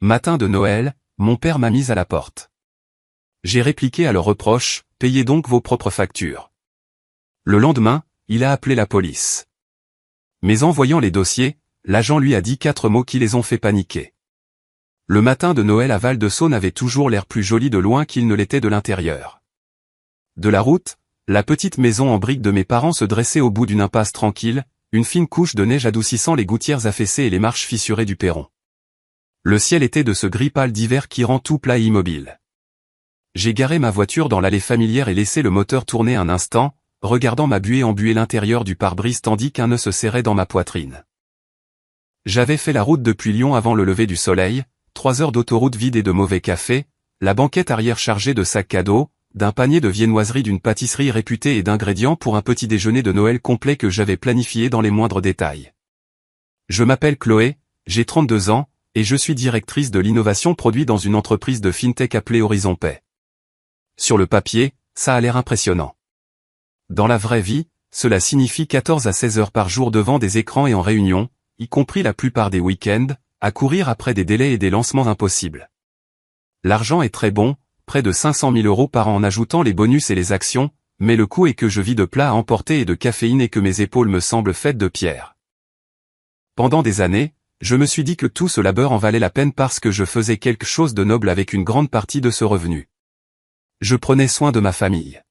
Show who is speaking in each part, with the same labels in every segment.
Speaker 1: Matin de Noël, mon père m'a mise à la porte. J'ai répliqué à leur reproche, payez donc vos propres factures. Le lendemain, il a appelé la police. Mais en voyant les dossiers, l'agent lui a dit 4 mots qui les ont fait paniquer. Le matin de Noël à Val-de-Saône avait toujours l'air plus joli de loin qu'il ne l'était de l'intérieur. De la route, la petite maison en briques de mes parents se dressait au bout d'une impasse tranquille, une fine couche de neige adoucissant les gouttières affaissées et les marches fissurées du perron. Le ciel était de ce gris pâle d'hiver qui rend tout plat et immobile. J'ai garé ma voiture dans l'allée familière et laissé le moteur tourner un instant, regardant ma buée embuer l'intérieur du pare-brise tandis qu'un nœud se serrait dans ma poitrine. J'avais fait la route depuis Lyon avant le lever du soleil, 3 heures d'autoroute vide et de mauvais café, la banquette arrière chargée de sacs cadeaux, d'un panier de viennoiseries d'une pâtisserie réputée et d'ingrédients pour un petit déjeuner de Noël complet que j'avais planifié dans les moindres détails. Je m'appelle Chloé, j'ai 32 ans, et je suis directrice de l'innovation produit dans une entreprise de fintech appelée Horizon Pay. Sur le papier, ça a l'air impressionnant. Dans la vraie vie, cela signifie 14 à 16 heures par jour devant des écrans et en réunion, y compris la plupart des week-ends, à courir après des délais et des lancements impossibles. L'argent est très bon, près de 500 000 € par an en ajoutant les bonus et les actions, mais le coût est que je vis de plats à emporter et de caféine et que mes épaules me semblent faites de pierre. Pendant des années, je me suis dit que tout ce labeur en valait la peine parce que je faisais quelque chose de noble avec une grande partie de ce revenu. Je prenais soin de ma famille.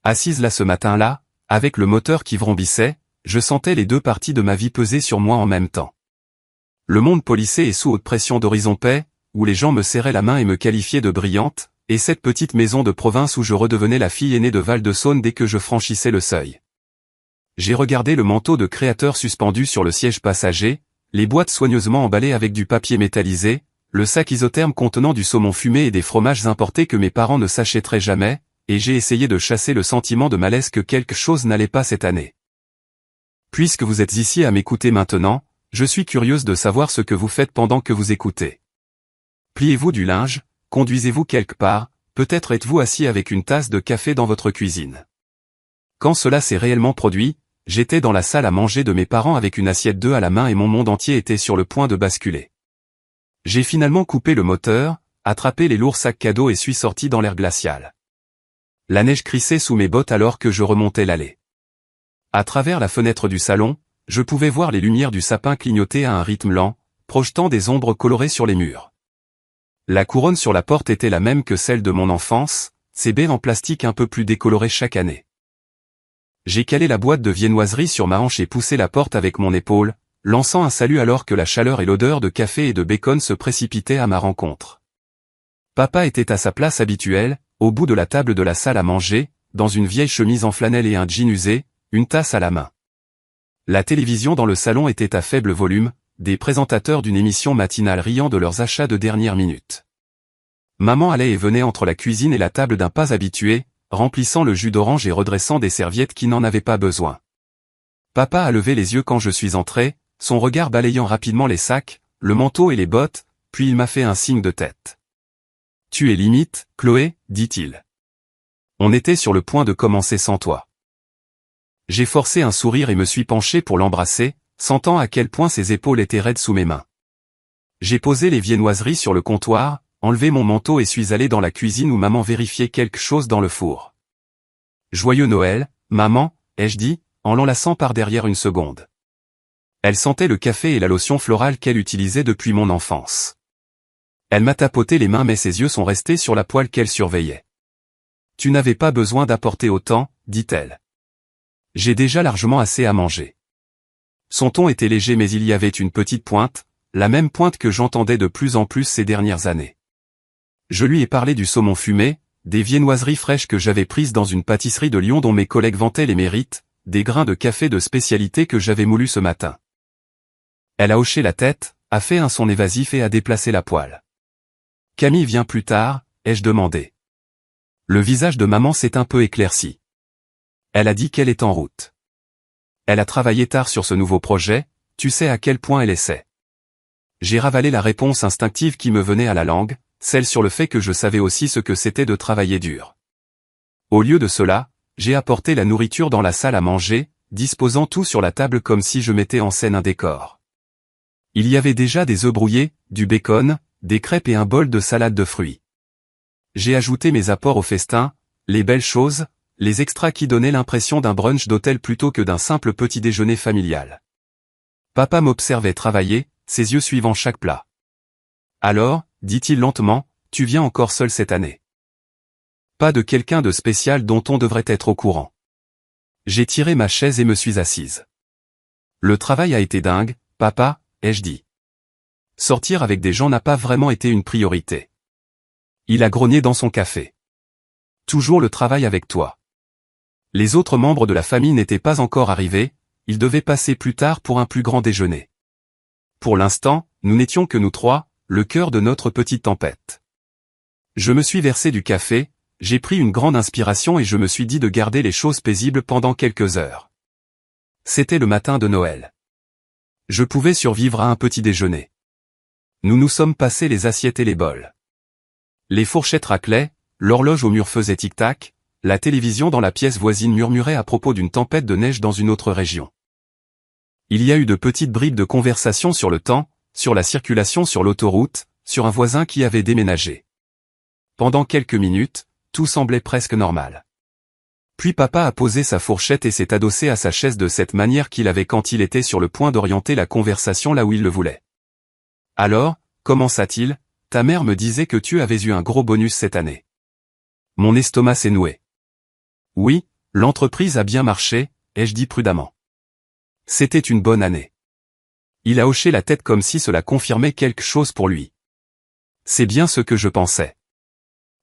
Speaker 1: Assise là ce matin-là, avec le moteur qui vrombissait, je sentais les deux parties de ma vie peser sur moi en même temps. Le monde policé et sous haute pression d'Horizon Pay, où les gens me serraient la main et me qualifiaient de brillante, et cette petite maison de province où je redevenais la fille aînée de Val-de-Saône dès que je franchissais le seuil. J'ai regardé le manteau de créateur suspendu sur le siège passager, les boîtes soigneusement emballées avec du papier métallisé, le sac isotherme contenant du saumon fumé et des fromages importés que mes parents ne s'achèteraient jamais, et j'ai essayé de chasser le sentiment de malaise que quelque chose n'allait pas cette année. Puisque vous êtes ici à m'écouter maintenant, je suis curieuse de savoir ce que vous faites pendant que vous écoutez. Pliez-vous du linge, conduisez-vous quelque part, peut-être êtes-vous assis avec une tasse de café dans votre cuisine. Quand cela s'est réellement produit, j'étais dans la salle à manger de mes parents avec une assiette d'œufs à la main et mon monde entier était sur le point de basculer. J'ai finalement coupé le moteur, attrapé les lourds sacs cadeaux et suis sorti dans l'air glacial. La neige crissait sous mes bottes alors que je remontais l'allée. À travers la fenêtre du salon, je pouvais voir les lumières du sapin clignoter à un rythme lent, projetant des ombres colorées sur les murs. La couronne sur la porte était la même que celle de mon enfance, ces baies en plastique un peu plus décolorées chaque année. J'ai calé la boîte de viennoiserie sur ma hanche et poussé la porte avec mon épaule, lançant un salut alors que la chaleur et l'odeur de café et de bacon se précipitaient à ma rencontre. Papa était à sa place habituelle, au bout de la table de la salle à manger, dans une vieille chemise en flanelle et un jean usé, une tasse à la main. La télévision dans le salon était à faible volume, des présentateurs d'une émission matinale riant de leurs achats de dernière minute. Maman allait et venait entre la cuisine et la table d'un pas habitué, remplissant le jus d'orange et redressant des serviettes qui n'en avaient pas besoin. Papa a levé les yeux quand je suis entré, son regard balayant rapidement les sacs, le manteau et les bottes, puis il m'a fait un signe de tête. « Tu es limite, Chloé, dit-il. On était sur le point de commencer sans toi. » J'ai forcé un sourire et me suis penché pour l'embrasser, sentant à quel point ses épaules étaient raides sous mes mains. J'ai posé les viennoiseries sur le comptoir, enlevé mon manteau et suis allé dans la cuisine où maman vérifiait quelque chose dans le four. « Joyeux Noël, maman, ai-je dit, en l'enlaçant par derrière une seconde. Elle sentait le café et la lotion florale qu'elle utilisait depuis mon enfance. Elle m'a tapoté les mains mais ses yeux sont restés sur la poêle qu'elle surveillait. « Tu n'avais pas besoin d'apporter autant, dit-elle. J'ai déjà largement assez à manger. » Son ton était léger mais il y avait une petite pointe, la même pointe que j'entendais de plus en plus ces dernières années. Je lui ai parlé du saumon fumé, des viennoiseries fraîches que j'avais prises dans une pâtisserie de Lyon dont mes collègues vantaient les mérites, des grains de café de spécialité que j'avais moulus ce matin. Elle a hoché la tête, a fait un son évasif et a déplacé la poêle. « Camille vient plus tard ?» ai-je demandé. Le visage de maman s'est un peu éclairci. Elle a dit qu'elle est en route. Elle a travaillé tard sur ce nouveau projet, tu sais à quel point elle essaie. J'ai ravalé la réponse instinctive qui me venait à la langue, celle sur le fait que je savais aussi ce que c'était de travailler dur. Au lieu de cela, j'ai apporté la nourriture dans la salle à manger, disposant tout sur la table comme si je mettais en scène un décor. Il y avait déjà des œufs brouillés, du bacon, des crêpes et un bol de salade de fruits. J'ai ajouté mes apports au festin, les belles choses, les extras qui donnaient l'impression d'un brunch d'hôtel plutôt que d'un simple petit déjeuner familial. Papa m'observait travailler, ses yeux suivant chaque plat. Alors, dit-il lentement, tu viens encore seul cette année. Pas de quelqu'un de spécial dont on devrait être au courant. J'ai tiré ma chaise et me suis assise. Le travail a été dingue, papa, ai-je dit. Sortir avec des gens n'a pas vraiment été une priorité. Il a grogné dans son café. Toujours le travail avec toi. Les autres membres de la famille n'étaient pas encore arrivés, ils devaient passer plus tard pour un plus grand déjeuner. Pour l'instant, nous n'étions que nous trois, le cœur de notre petite tempête. Je me suis versé du café, j'ai pris une grande inspiration et je me suis dit de garder les choses paisibles pendant quelques heures. C'était le matin de Noël. Je pouvais survivre à un petit déjeuner. Nous nous sommes passés les assiettes et les bols. Les fourchettes raclaient, l'horloge au mur faisait tic-tac, la télévision dans la pièce voisine murmurait à propos d'une tempête de neige dans une autre région. Il y a eu de petites bribes de conversation sur le temps, sur la circulation sur l'autoroute, sur un voisin qui avait déménagé. Pendant quelques minutes, tout semblait presque normal. Puis papa a posé sa fourchette et s'est adossé à sa chaise de cette manière qu'il avait quand il était sur le point d'orienter la conversation là où il le voulait. Alors, commença-t-il, ta mère me disait que tu avais eu un gros bonus cette année. Mon estomac s'est noué. Oui, l'entreprise a bien marché, ai-je dit prudemment. C'était une bonne année. Il a hoché la tête comme si cela confirmait quelque chose pour lui. C'est bien ce que je pensais.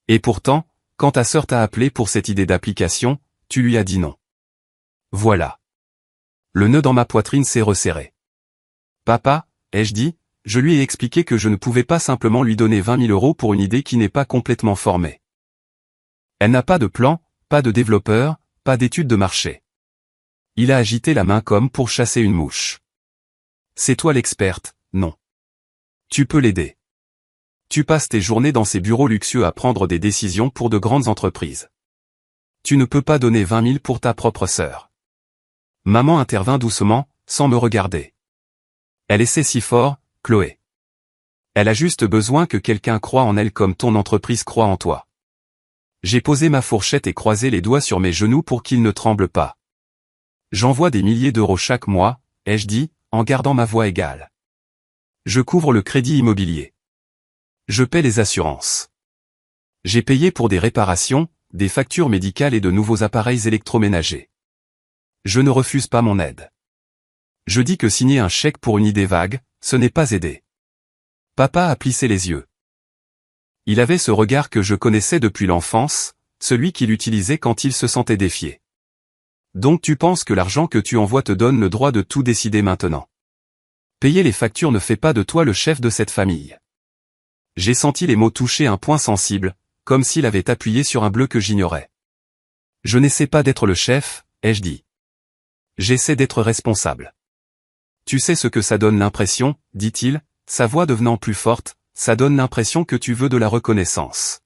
Speaker 1: Et pourtant, quand ta sœur t'a appelé pour cette idée d'application, tu lui as dit non. Voilà. Le nœud dans ma poitrine s'est resserré. Papa, ai-je dit, je lui ai expliqué que je ne pouvais pas simplement lui donner 20 000 € pour une idée qui n'est pas complètement formée. Elle n'a pas de plan, pas de développeur, pas d'étude de marché. Il a agité la main comme pour chasser une mouche. C'est toi l'experte, non. Tu peux l'aider. Tu passes tes journées dans ces bureaux luxueux à prendre des décisions pour de grandes entreprises. Tu ne peux pas donner 20 000 pour ta propre sœur. Maman intervint doucement, sans me regarder. Elle essaie si fort, Chloé. Elle a juste besoin que quelqu'un croie en elle comme ton entreprise croit en toi. J'ai posé ma fourchette et croisé les doigts sur mes genoux pour qu'ils ne tremblent pas. J'envoie des milliers d'euros chaque mois, ai-je dit, en gardant ma voix égale. Je couvre le crédit immobilier. Je paie les assurances. J'ai payé pour des réparations, des factures médicales et de nouveaux appareils électroménagers. Je ne refuse pas mon aide. Je dis que signer un chèque pour une idée vague, ce n'est pas aider. Papa a plissé les yeux. Il avait ce regard que je connaissais depuis l'enfance, celui qu'il utilisait quand il se sentait défié. Donc tu penses que l'argent que tu envoies te donne le droit de tout décider maintenant. Payer les factures ne fait pas de toi le chef de cette famille. J'ai senti les mots toucher un point sensible, comme s'il avait appuyé sur un bleu que j'ignorais. Je n'essaie pas d'être le chef, ai-je dit. J'essaie d'être responsable. Tu sais ce que ça donne l'impression, dit-il, sa voix devenant plus forte, ça donne l'impression que tu veux de la reconnaissance.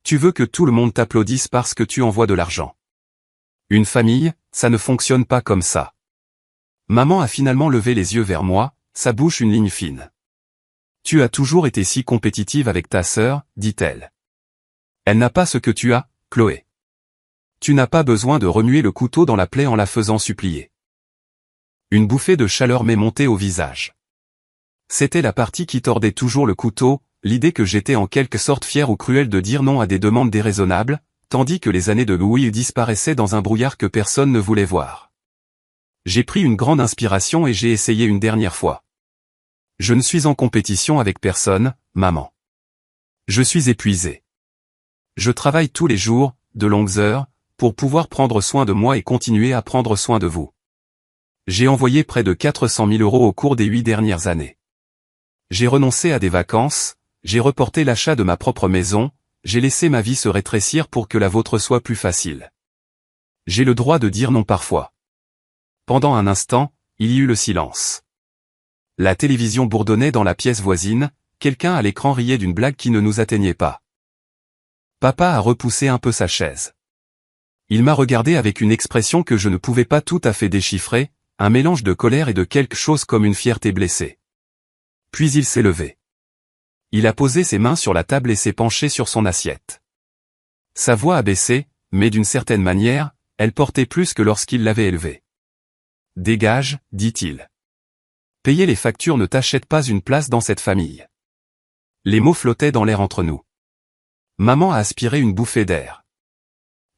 Speaker 1: Tu veux que tout le monde t'applaudisse parce que tu envoies de l'argent. Une famille, ça ne fonctionne pas comme ça. Maman a finalement levé les yeux vers moi, sa bouche une ligne fine. Tu as toujours été si compétitive avec ta sœur, dit-elle. Elle n'a pas ce que tu as, Chloé. Tu n'as pas besoin de remuer le couteau dans la plaie en la faisant supplier. Une bouffée de chaleur m'est montée au visage. C'était la partie qui tordait toujours le couteau, l'idée que j'étais en quelque sorte fier ou cruel de dire non à des demandes déraisonnables, tandis que les années de Louis disparaissaient dans un brouillard que personne ne voulait voir. J'ai pris une grande inspiration et j'ai essayé une dernière fois. Je ne suis en compétition avec personne, maman. Je suis épuisé. Je travaille tous les jours, de longues heures, pour pouvoir prendre soin de moi et continuer à prendre soin de vous. J'ai envoyé près de 400 000 € au cours des 8 dernières années. J'ai renoncé à des vacances, j'ai reporté l'achat de ma propre maison, j'ai laissé ma vie se rétrécir pour que la vôtre soit plus facile. J'ai le droit de dire non parfois. Pendant un instant, il y eut le silence. La télévision bourdonnait dans la pièce voisine, quelqu'un à l'écran riait d'une blague qui ne nous atteignait pas. Papa a repoussé un peu sa chaise. Il m'a regardé avec une expression que je ne pouvais pas tout à fait déchiffrer, un mélange de colère et de quelque chose comme une fierté blessée. Puis il s'est levé. Il a posé ses mains sur la table et s'est penché sur son assiette. Sa voix a baissé, mais d'une certaine manière, elle portait plus que lorsqu'il l'avait élevée. « Dégage, dit-il. Payer les factures ne t'achète pas une place dans cette famille. » Les mots flottaient dans l'air entre nous. Maman a aspiré une bouffée d'air.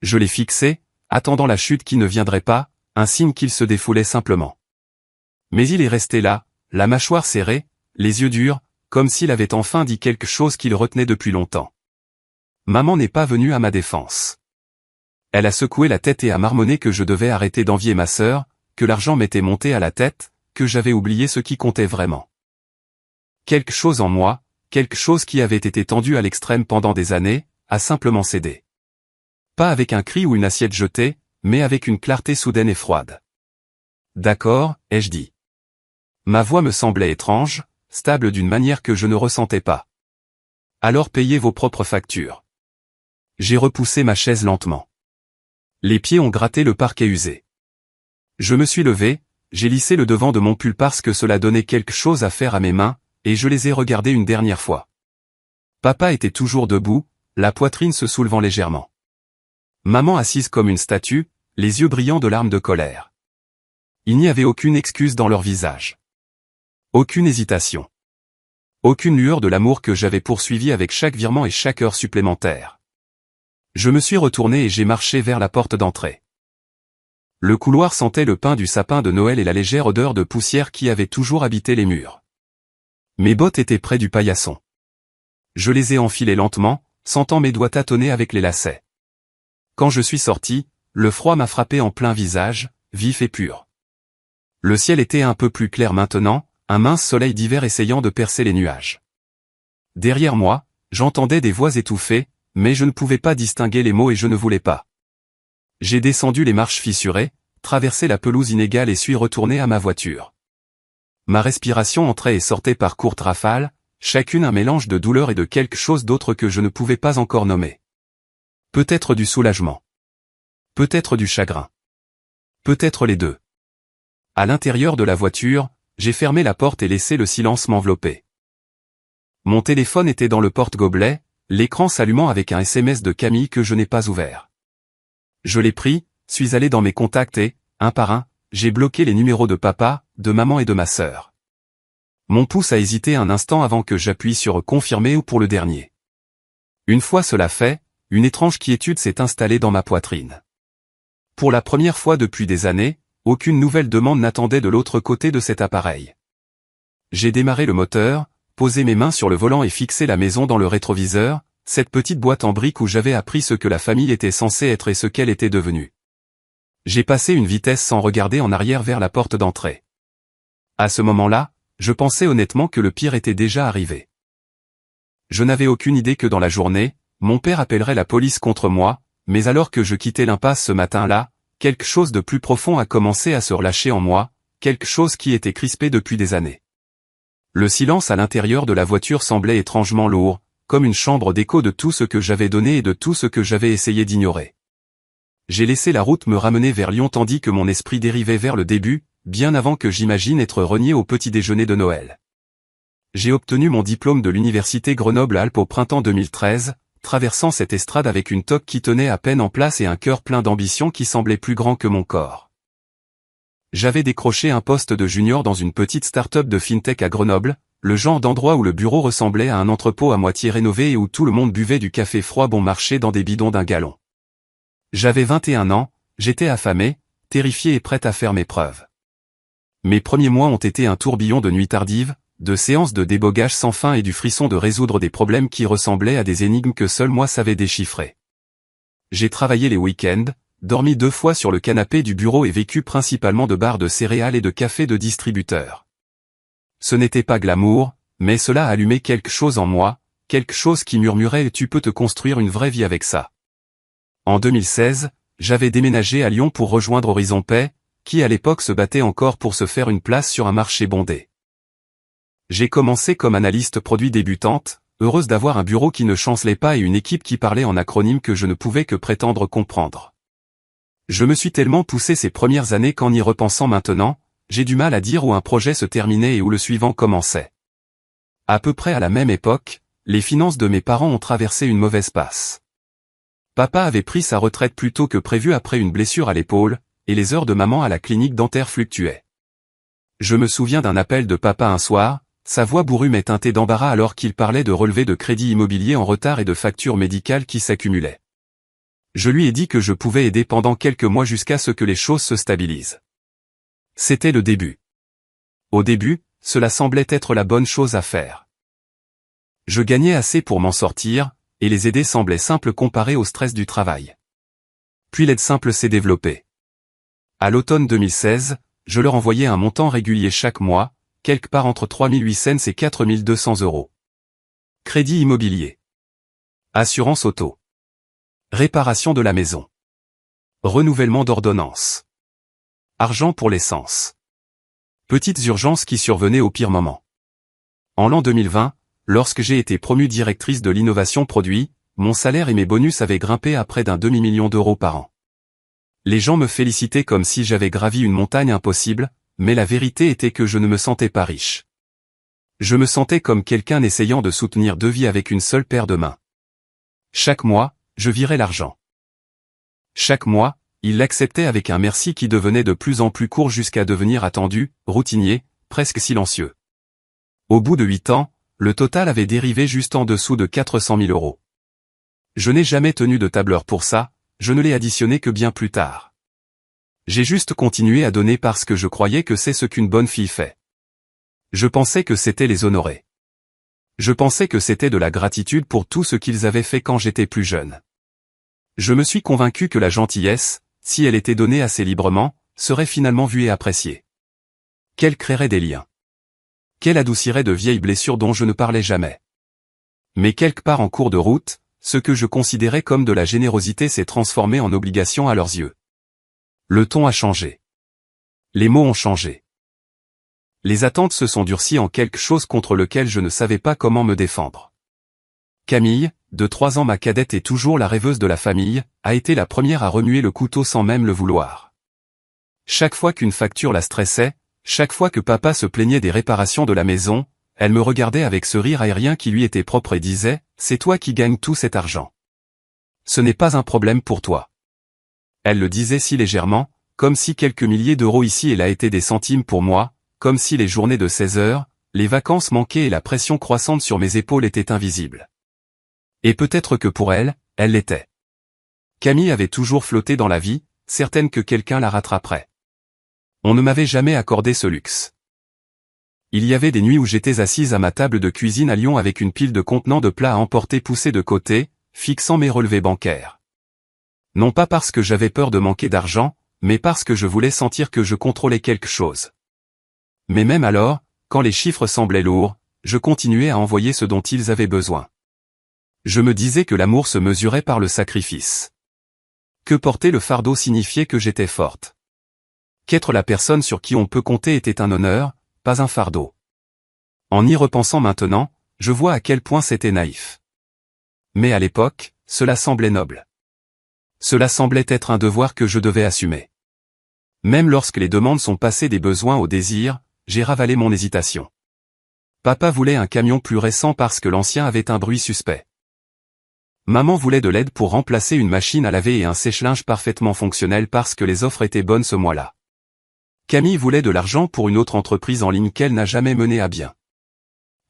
Speaker 1: Je l'ai fixé, attendant la chute qui ne viendrait pas, un signe qu'il se défoulait simplement. Mais il est resté là, la mâchoire serrée, les yeux durs, comme s'il avait enfin dit quelque chose qu'il retenait depuis longtemps. Maman n'est pas venue à ma défense. Elle a secoué la tête et a marmonné que je devais arrêter d'envier ma sœur, que l'argent m'était monté à la tête, que j'avais oublié ce qui comptait vraiment. Quelque chose en moi, quelque chose qui avait été tendu à l'extrême pendant des années, a simplement cédé. Pas avec un cri ou une assiette jetée, mais avec une clarté soudaine et froide. « D'accord, ai-je dit. » Ma voix me semblait étrange, stable d'une manière que je ne ressentais pas. « Alors payez vos propres factures. » J'ai repoussé ma chaise lentement. Les pieds ont gratté le parquet usé. Je me suis levé, j'ai lissé le devant de mon pull parce que cela donnait quelque chose à faire à mes mains, et je les ai regardés une dernière fois. Papa était toujours debout, la poitrine se soulevant légèrement. Maman assise comme une statue, les yeux brillants de larmes de colère. Il n'y avait aucune excuse dans leur visage. Aucune hésitation. Aucune lueur de l'amour que j'avais poursuivi avec chaque virement et chaque heure supplémentaire. Je me suis retourné et j'ai marché vers la porte d'entrée. Le couloir sentait le pin du sapin de Noël et la légère odeur de poussière qui avait toujours habité les murs. Mes bottes étaient près du paillasson. Je les ai enfilées lentement, sentant mes doigts tâtonner avec les lacets. Quand je suis sorti, le froid m'a frappé en plein visage, vif et pur. Le ciel était un peu plus clair maintenant, un mince soleil d'hiver essayant de percer les nuages. Derrière moi, j'entendais des voix étouffées, mais je ne pouvais pas distinguer les mots et je ne voulais pas. J'ai descendu les marches fissurées, traversé la pelouse inégale et suis retourné à ma voiture. Ma respiration entrait et sortait par courtes rafales, chacune un mélange de douleur et de quelque chose d'autre que je ne pouvais pas encore nommer. Peut-être du soulagement. Peut-être du chagrin. Peut-être les deux. À l'intérieur de la voiture, j'ai fermé la porte et laissé le silence m'envelopper. Mon téléphone était dans le porte-gobelet, l'écran s'allumant avec un SMS de Camille que je n'ai pas ouvert. Je l'ai pris, suis allé dans mes contacts et, un par un, j'ai bloqué les numéros de papa, de maman et de ma sœur. Mon pouce a hésité un instant avant que j'appuie sur « confirmer » ou pour le dernier. Une fois cela fait, une étrange quiétude s'est installée dans ma poitrine. Pour la première fois depuis des années, aucune nouvelle demande n'attendait de l'autre côté de cet appareil. J'ai démarré le moteur, posé mes mains sur le volant et fixé la maison dans le rétroviseur, cette petite boîte en briques où j'avais appris ce que la famille était censée être et ce qu'elle était devenue. J'ai passé une vitesse sans regarder en arrière vers la porte d'entrée. À ce moment-là, je pensais honnêtement que le pire était déjà arrivé. Je n'avais aucune idée que dans la journée, mon père appellerait la police contre moi, mais alors que je quittais l'impasse ce matin-là, quelque chose de plus profond a commencé à se relâcher en moi, quelque chose qui était crispé depuis des années. Le silence à l'intérieur de la voiture semblait étrangement lourd, comme une chambre d'écho de tout ce que j'avais donné et de tout ce que j'avais essayé d'ignorer. J'ai laissé la route me ramener vers Lyon tandis que mon esprit dérivait vers le début, bien avant que j'imagine être renié au petit déjeuner de Noël. J'ai obtenu mon diplôme de l'université Grenoble-Alpes au printemps 2013, traversant cette estrade avec une toque qui tenait à peine en place et un cœur plein d'ambition qui semblait plus grand que mon corps. J'avais décroché un poste de junior dans une petite start-up de fintech à Grenoble, le genre d'endroit où le bureau ressemblait à un entrepôt à moitié rénové et où tout le monde buvait du café froid bon marché dans des bidons d'1 gallon. J'avais 21 ans, j'étais affamé, terrifié et prêt à faire mes preuves. Mes premiers mois ont été un tourbillon de nuits tardives, de séances de débogage sans fin et du frisson de résoudre des problèmes qui ressemblaient à des énigmes que seul moi savais déchiffrer. J'ai travaillé les week-ends, dormi 2 fois sur le canapé du bureau et vécu principalement de barres de céréales et de café de distributeurs. Ce n'était pas glamour, mais cela a allumé quelque chose en moi, quelque chose qui murmurait « tu peux te construire une vraie vie avec ça ». En 2016, j'avais déménagé à Lyon pour rejoindre Horizon Paix, qui à l'époque se battait encore pour se faire une place sur un marché bondé. J'ai commencé comme analyste produit débutante, heureuse d'avoir un bureau qui ne chancelait pas et une équipe qui parlait en acronyme que je ne pouvais que prétendre comprendre. Je me suis tellement poussé ces premières années qu'en y repensant maintenant, j'ai du mal à dire où un projet se terminait et où le suivant commençait. À peu près à la même époque, les finances de mes parents ont traversé une mauvaise passe. Papa avait pris sa retraite plus tôt que prévu après une blessure à l'épaule, et les heures de maman à la clinique dentaire fluctuaient. Je me souviens d'un appel de papa un soir, sa voix bourrue mais teintée d'embarras alors qu'il parlait de relevés de crédit immobilier en retard et de factures médicales qui s'accumulaient. Je lui ai dit que je pouvais aider pendant quelques mois jusqu'à ce que les choses se stabilisent. C'était le début. Au début, cela semblait être la bonne chose à faire. Je gagnais assez pour m'en sortir, et les aider semblait simple comparé au stress du travail. Puis l'aide simple s'est développée. À l'automne 2016, je leur envoyais un montant régulier chaque mois, quelque part entre 3800 et 4200 euros. Crédit immobilier. Assurance auto. Réparation de la maison. Renouvellement d'ordonnance. Argent pour l'essence. Petites urgences qui survenaient au pire moment. En l'an 2020, lorsque j'ai été promue directrice de l'innovation produit, mon salaire et mes bonus avaient grimpé à près d'un demi-million d'euros par an. Les gens me félicitaient comme si j'avais gravi une montagne impossible, mais la vérité était que je ne me sentais pas riche. Je me sentais comme quelqu'un essayant de soutenir deux vies avec une seule paire de mains. Chaque mois, je virais l'argent. Chaque mois, il l'acceptait avec un merci qui devenait de plus en plus court jusqu'à devenir attendu, routinier, presque silencieux. Au bout de 8 ans, le total avait dérivé juste en dessous de 400 000 euros. Je n'ai jamais tenu de tableur pour ça, je ne l'ai additionné que bien plus tard. J'ai juste continué à donner parce que je croyais que c'est ce qu'une bonne fille fait. Je pensais que c'était les honorer. Je pensais que c'était de la gratitude pour tout ce qu'ils avaient fait quand j'étais plus jeune. Je me suis convaincu que la gentillesse, si elle était donnée assez librement, serait finalement vue et appréciée. Qu'elle créerait des liens. Qu'elle adoucirait de vieilles blessures dont je ne parlais jamais. Mais quelque part en cours de route, ce que je considérais comme de la générosité s'est transformé en obligation à leurs yeux. Le ton a changé. Les mots ont changé. Les attentes se sont durcies en quelque chose contre lequel je ne savais pas comment me défendre. Camille, de 3 ans ma cadette et toujours la rêveuse de la famille, a été la première à remuer le couteau sans même le vouloir. Chaque fois qu'une facture la stressait, chaque fois que papa se plaignait des réparations de la maison, elle me regardait avec ce rire aérien qui lui était propre et disait « C'est toi qui gagnes tout cet argent. Ce n'est pas un problème pour toi. » Elle le disait si légèrement, comme si quelques milliers d'euros ici et là étaient des centimes pour moi, comme si les journées de 16 heures, les vacances manquées et la pression croissante sur mes épaules étaient invisibles. Et peut-être que pour elle, elle l'était. Camille avait toujours flotté dans la vie, certaine que quelqu'un la rattraperait. On ne m'avait jamais accordé ce luxe. Il y avait des nuits où j'étais assise à ma table de cuisine à Lyon avec une pile de contenants de plats à emporter poussés de côté, fixant mes relevés bancaires. Non pas parce que j'avais peur de manquer d'argent, mais parce que je voulais sentir que je contrôlais quelque chose. Mais même alors, quand les chiffres semblaient lourds, je continuais à envoyer ce dont ils avaient besoin. Je me disais que l'amour se mesurait par le sacrifice. Que porter le fardeau signifiait que j'étais forte. Qu'être la personne sur qui on peut compter était un honneur, pas un fardeau. En y repensant maintenant, je vois à quel point c'était naïf. Mais à l'époque, cela semblait noble. Cela semblait être un devoir que je devais assumer. Même lorsque les demandes sont passées des besoins au désir, j'ai ravalé mon hésitation. Papa voulait un camion plus récent parce que l'ancien avait un bruit suspect. Maman voulait de l'aide pour remplacer une machine à laver et un sèche-linge parfaitement fonctionnel parce que les offres étaient bonnes ce mois-là. Camille voulait de l'argent pour une autre entreprise en ligne qu'elle n'a jamais menée à bien.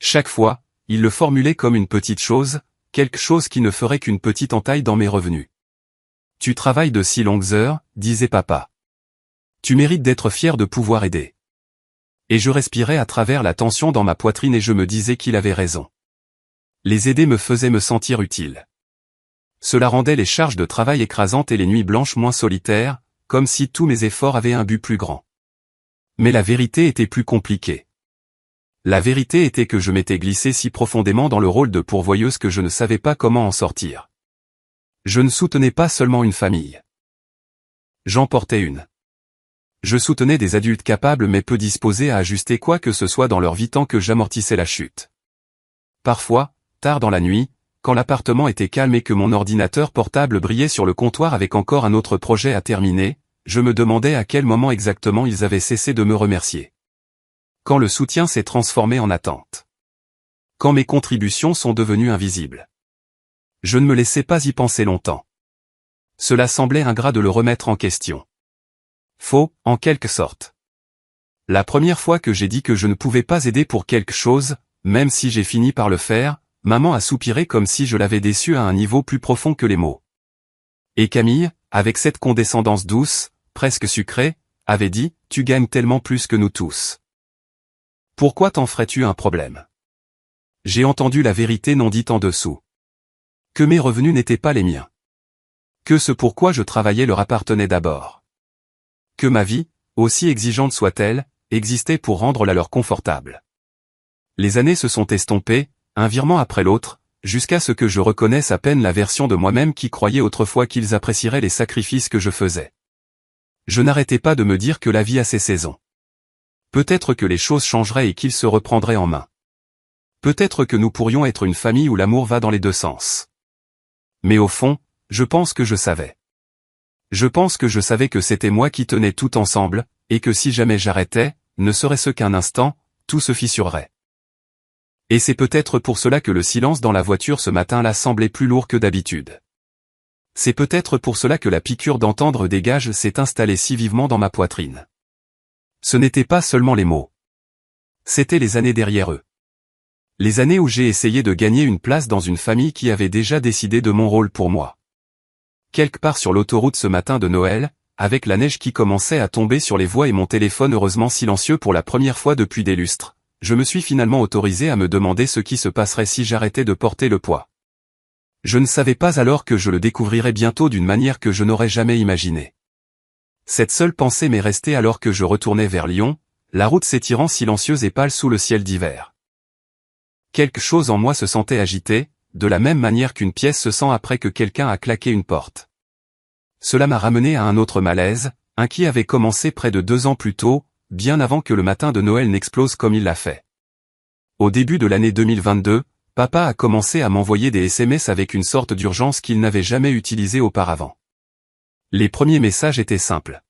Speaker 1: Chaque fois, il le formulait comme une petite chose, quelque chose qui ne ferait qu'une petite entaille dans mes revenus. « Tu travailles de si longues heures, disait papa. Tu mérites d'être fier de pouvoir aider. » Et je respirais à travers la tension dans ma poitrine et je me disais qu'il avait raison. Les aider me faisait me sentir utile. Cela rendait les charges de travail écrasantes et les nuits blanches moins solitaires, comme si tous mes efforts avaient un but plus grand. Mais la vérité était plus compliquée. La vérité était que je m'étais glissé si profondément dans le rôle de pourvoyeuse que je ne savais pas comment en sortir. Je ne soutenais pas seulement une famille. J'en portais une. Je soutenais des adultes capables mais peu disposés à ajuster quoi que ce soit dans leur vie tant que j'amortissais la chute. Parfois, tard dans la nuit, quand l'appartement était calme et que mon ordinateur portable brillait sur le comptoir avec encore un autre projet à terminer, je me demandais à quel moment exactement ils avaient cessé de me remercier. Quand le soutien s'est transformé en attente. Quand mes contributions sont devenues invisibles. Je ne me laissais pas y penser longtemps. Cela semblait ingrat de le remettre en question. Faux, en quelque sorte. La première fois que j'ai dit que je ne pouvais pas aider pour quelque chose, même si j'ai fini par le faire, maman a soupiré comme si je l'avais déçue à un niveau plus profond que les mots. Et Camille, avec cette condescendance douce, presque sucrée, avait dit, « Tu gagnes tellement plus que nous tous. Pourquoi t'en ferais-tu un problème ?» J'ai entendu la vérité non dite en dessous. Que mes revenus n'étaient pas les miens. Que ce pourquoi je travaillais leur appartenait d'abord. Que ma vie, aussi exigeante soit-elle, existait pour rendre la leur confortable. Les années se sont estompées, un virement après l'autre, jusqu'à ce que je reconnaisse à peine la version de moi-même qui croyait autrefois qu'ils apprécieraient les sacrifices que je faisais. Je n'arrêtais pas de me dire que la vie a ses saisons. Peut-être que les choses changeraient et qu'ils se reprendraient en main. Peut-être que nous pourrions être une famille où l'amour va dans les deux sens. Mais au fond, je pense que je savais. Je pense que je savais que c'était moi qui tenais tout ensemble, et que si jamais j'arrêtais, ne serait-ce qu'un instant, tout se fissurerait. Et c'est peut-être pour cela que le silence dans la voiture ce matin-là semblait plus lourd que d'habitude. C'est peut-être pour cela que la piqûre d'entendre des gages s'est installée si vivement dans ma poitrine. Ce n'étaient pas seulement les mots. C'étaient les années derrière eux. Les années où j'ai essayé de gagner une place dans une famille qui avait déjà décidé de mon rôle pour moi. Quelque part sur l'autoroute ce matin de Noël, avec la neige qui commençait à tomber sur les voies et mon téléphone heureusement silencieux pour la première fois depuis des lustres, je me suis finalement autorisé à me demander ce qui se passerait si j'arrêtais de porter le poids. Je ne savais pas alors que je le découvrirais bientôt d'une manière que je n'aurais jamais imaginée. Cette seule pensée m'est restée alors que je retournais vers Lyon, la route s'étirant silencieuse et pâle sous le ciel d'hiver. Quelque chose en moi se sentait agité, de la même manière qu'une pièce se sent après que quelqu'un a claqué une porte. Cela m'a ramené à un autre malaise, un qui avait commencé près de 2 ans plus tôt, bien avant que le matin de Noël n'explose comme il l'a fait. Au début de l'année 2022, papa a commencé à m'envoyer des SMS avec une sorte d'urgence qu'il n'avait jamais utilisée auparavant. Les premiers messages étaient simples.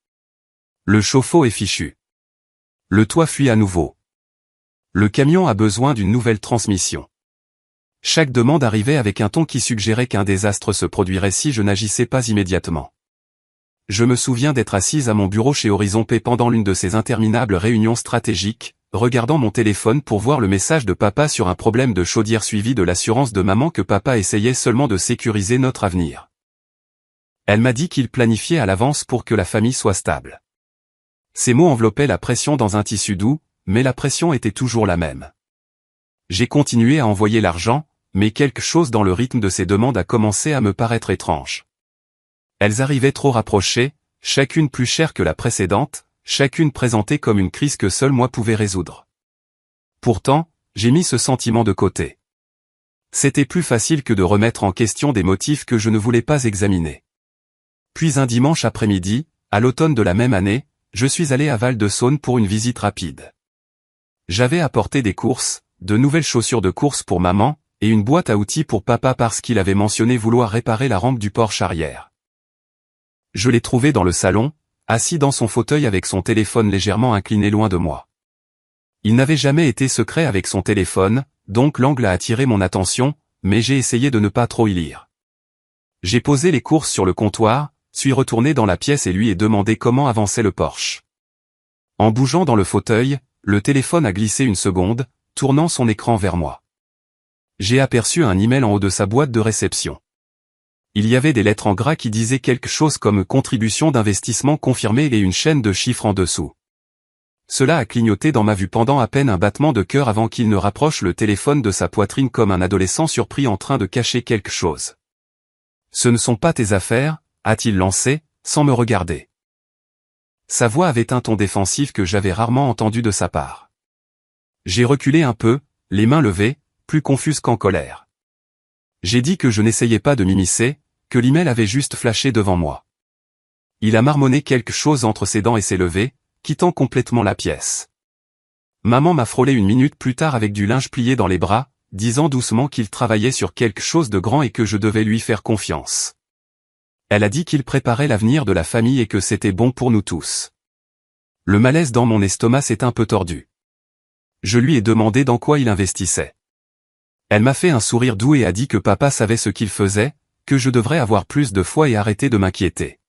Speaker 1: Le chauffe-eau est fichu. Le toit fuit à nouveau. Le camion a besoin d'une nouvelle transmission. Chaque demande arrivait avec un ton qui suggérait qu'un désastre se produirait si je n'agissais pas immédiatement. Je me souviens d'être assise à mon bureau chez Horizon P pendant l'une de ces interminables réunions stratégiques, regardant mon téléphone pour voir le message de papa sur un problème de chaudière suivi de l'assurance de maman que papa essayait seulement de sécuriser notre avenir. Elle m'a dit qu'il planifiait à l'avance pour que la famille soit stable. Ces mots enveloppaient la pression dans un tissu doux, mais la pression était toujours la même. J'ai continué à envoyer l'argent, mais quelque chose dans le rythme de ces demandes a commencé à me paraître étrange. Elles arrivaient trop rapprochées, chacune plus chère que la précédente, chacune présentée comme une crise que seul moi pouvais résoudre. Pourtant, j'ai mis ce sentiment de côté. C'était plus facile que de remettre en question des motifs que je ne voulais pas examiner. Puis un dimanche après-midi, à l'automne de la même année, je suis allé à Val-de-Saône pour une visite rapide. J'avais apporté des courses, de nouvelles chaussures de course pour maman, et une boîte à outils pour papa parce qu'il avait mentionné vouloir réparer la rampe du Porsche arrière. Je l'ai trouvé dans le salon, assis dans son fauteuil avec son téléphone légèrement incliné loin de moi. Il n'avait jamais été secret avec son téléphone, donc l'angle a attiré mon attention, mais j'ai essayé de ne pas trop y lire. J'ai posé les courses sur le comptoir, suis retourné dans la pièce et lui ai demandé comment avançait le Porsche. En bougeant dans le fauteuil, le téléphone a glissé une seconde, tournant son écran vers moi. J'ai aperçu un email en haut de sa boîte de réception. Il y avait des lettres en gras qui disaient quelque chose comme contribution d'investissement confirmée et une chaîne de chiffres en dessous. Cela a clignoté dans ma vue pendant à peine un battement de cœur avant qu'il ne rapproche le téléphone de sa poitrine comme un adolescent surpris en train de cacher quelque chose. Ce ne sont pas tes affaires, a-t-il lancé, sans me regarder. Sa voix avait un ton défensif que j'avais rarement entendu de sa part. J'ai reculé un peu, les mains levées, plus confuse qu'en colère. J'ai dit que je n'essayais pas de m'immiscer, que l'email avait juste flashé devant moi. Il a marmonné quelque chose entre ses dents et s'est levé, quittant complètement la pièce. Maman m'a frôlé une minute plus tard avec du linge plié dans les bras, disant doucement qu'il travaillait sur quelque chose de grand et que je devais lui faire confiance. Elle a dit qu'il préparait l'avenir de la famille et que c'était bon pour nous tous. Le malaise dans mon estomac s'est un peu tordu. Je lui ai demandé dans quoi il investissait. Elle m'a fait un sourire doux et a dit que papa savait ce qu'il faisait, que je devrais avoir plus de foi et arrêter de m'inquiéter.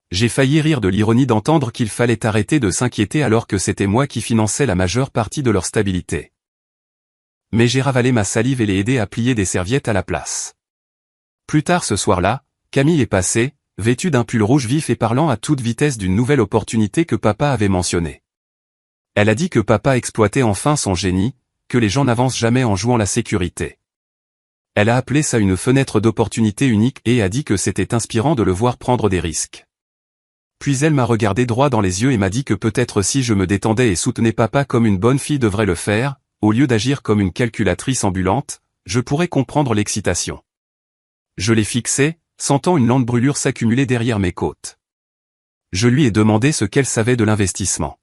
Speaker 1: J'ai failli rire de l'ironie d'entendre qu'il fallait arrêter de s'inquiéter alors que c'était moi qui finançais la majeure partie de leur stabilité. Mais j'ai ravalé ma salive et l'ai aidé à plier des serviettes à la place. Plus tard ce soir-là, Camille est passée, vêtue d'un pull rouge vif et parlant à toute vitesse d'une nouvelle opportunité que papa avait mentionnée. Elle a dit que papa exploitait enfin son génie, que les gens n'avancent jamais en jouant la sécurité. Elle a appelé ça une fenêtre d'opportunité unique et a dit que c'était inspirant de le voir prendre des risques. Puis elle m'a regardé droit dans les yeux et m'a dit que peut-être si je me détendais et soutenais papa comme une bonne fille devrait le faire, au lieu d'agir comme une calculatrice ambulante, je pourrais comprendre l'excitation. Je l'ai fixé, sentant une lente brûlure s'accumuler derrière mes côtes. Je lui ai demandé ce qu'elle savait de l'investissement.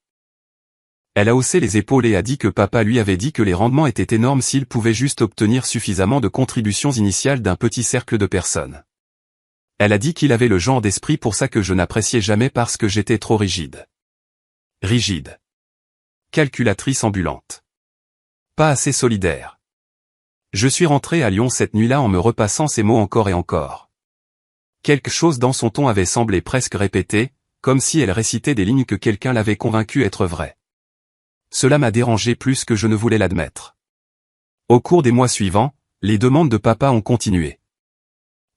Speaker 1: Elle a haussé les épaules et a dit que papa lui avait dit que les rendements étaient énormes s'il pouvait juste obtenir suffisamment de contributions initiales d'un petit cercle de personnes. Elle a dit qu'il avait le genre d'esprit pour ça que je n'appréciais jamais parce que j'étais trop rigide. Rigide. Calculatrice ambulante. Pas assez solidaire. Je suis rentré à Lyon cette nuit-là en me repassant ces mots encore et encore. Quelque chose dans son ton avait semblé presque répété, comme si elle récitait des lignes que quelqu'un l'avait convaincu être vraies. Cela m'a dérangé plus que je ne voulais l'admettre. Au cours des mois suivants, les demandes de papa ont continué.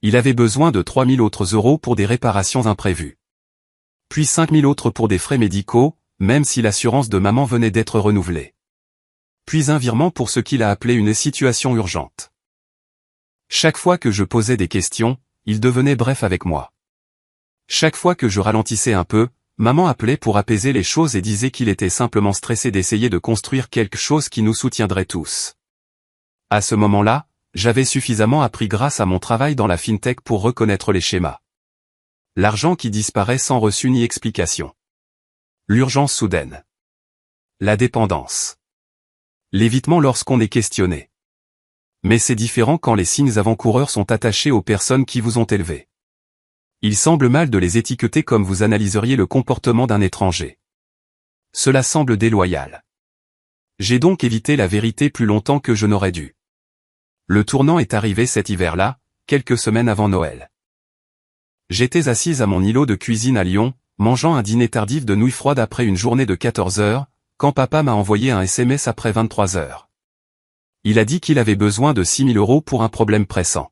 Speaker 1: Il avait besoin de 3 000 autres euros pour des réparations imprévues. Puis 5 000 autres pour des frais médicaux, même si l'assurance de maman venait d'être renouvelée. Puis un virement pour ce qu'il a appelé une situation urgente. Chaque fois que je posais des questions, il devenait bref avec moi. Chaque fois que je ralentissais un peu, maman appelait pour apaiser les choses et disait qu'il était simplement stressé d'essayer de construire quelque chose qui nous soutiendrait tous. À ce moment-là, j'avais suffisamment appris grâce à mon travail dans la fintech pour reconnaître les schémas. L'argent qui disparaît sans reçu ni explication. L'urgence soudaine. La dépendance. L'évitement lorsqu'on est questionné. Mais c'est différent quand les signes avant-coureurs sont attachés aux personnes qui vous ont élevé. Il semble mal de les étiqueter comme vous analyseriez le comportement d'un étranger. Cela semble déloyal. J'ai donc évité la vérité plus longtemps que je n'aurais dû. Le tournant est arrivé cet hiver-là, quelques semaines avant Noël. J'étais assise à mon îlot de cuisine à Lyon, mangeant un dîner tardif de nouilles froides après une journée de 14 heures, quand papa m'a envoyé un SMS après 23 heures. Il a dit qu'il avait besoin de 6 000 euros pour un problème pressant.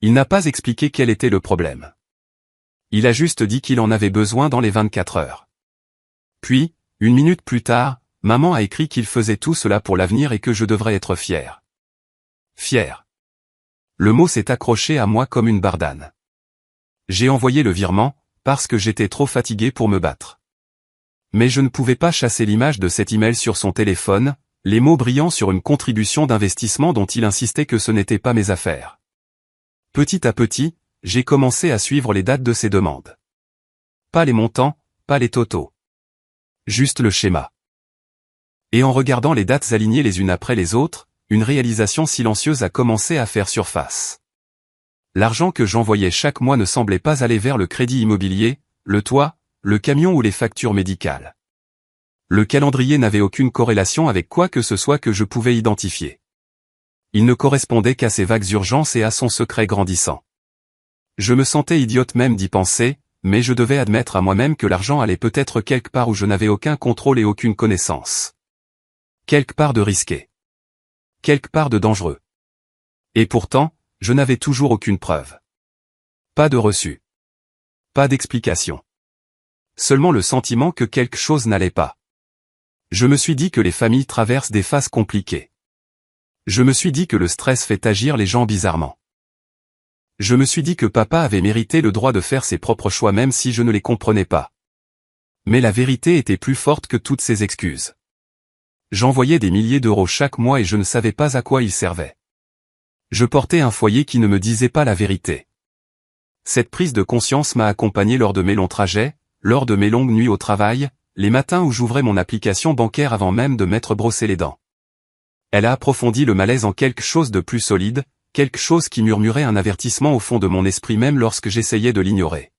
Speaker 1: Il n'a pas expliqué quel était le problème. Il a juste dit qu'il en avait besoin dans les 24 heures. Puis, une minute plus tard, maman a écrit qu'il faisait tout cela pour l'avenir et que je devrais être fier. Fier. Le mot s'est accroché à moi comme une bardane. J'ai envoyé le virement, parce que j'étais trop fatigué pour me battre. Mais je ne pouvais pas chasser l'image de cet email sur son téléphone, les mots brillants sur une contribution d'investissement dont il insistait que ce n'était pas mes affaires. Petit à petit, j'ai commencé à suivre les dates de ces demandes. Pas les montants, pas les totaux. Juste le schéma. Et en regardant les dates alignées les unes après les autres, une réalisation silencieuse a commencé à faire surface. L'argent que j'envoyais chaque mois ne semblait pas aller vers le crédit immobilier, le toit, le camion ou les factures médicales. Le calendrier n'avait aucune corrélation avec quoi que ce soit que je pouvais identifier. Il ne correspondait qu'à ses vagues urgences et à son secret grandissant. Je me sentais idiote même d'y penser, mais je devais admettre à moi-même que l'argent allait peut-être quelque part où je n'avais aucun contrôle et aucune connaissance. Quelque part de risqué. Quelque part de dangereux. Et pourtant, je n'avais toujours aucune preuve. Pas de reçu. Pas d'explication. Seulement le sentiment que quelque chose n'allait pas. Je me suis dit que les familles traversent des phases compliquées. Je me suis dit que le stress fait agir les gens bizarrement. Je me suis dit que papa avait mérité le droit de faire ses propres choix même si je ne les comprenais pas. Mais la vérité était plus forte que toutes ces excuses. J'envoyais des milliers d'euros chaque mois et je ne savais pas à quoi ils servaient. Je portais un foyer qui ne me disait pas la vérité. Cette prise de conscience m'a accompagné lors de mes longs trajets, lors de mes longues nuits au travail, les matins où j'ouvrais mon application bancaire avant même de m'être brossé les dents. Elle a approfondi le malaise en quelque chose de plus solide, quelque chose qui murmurait un avertissement au fond de mon esprit même lorsque j'essayais de l'ignorer.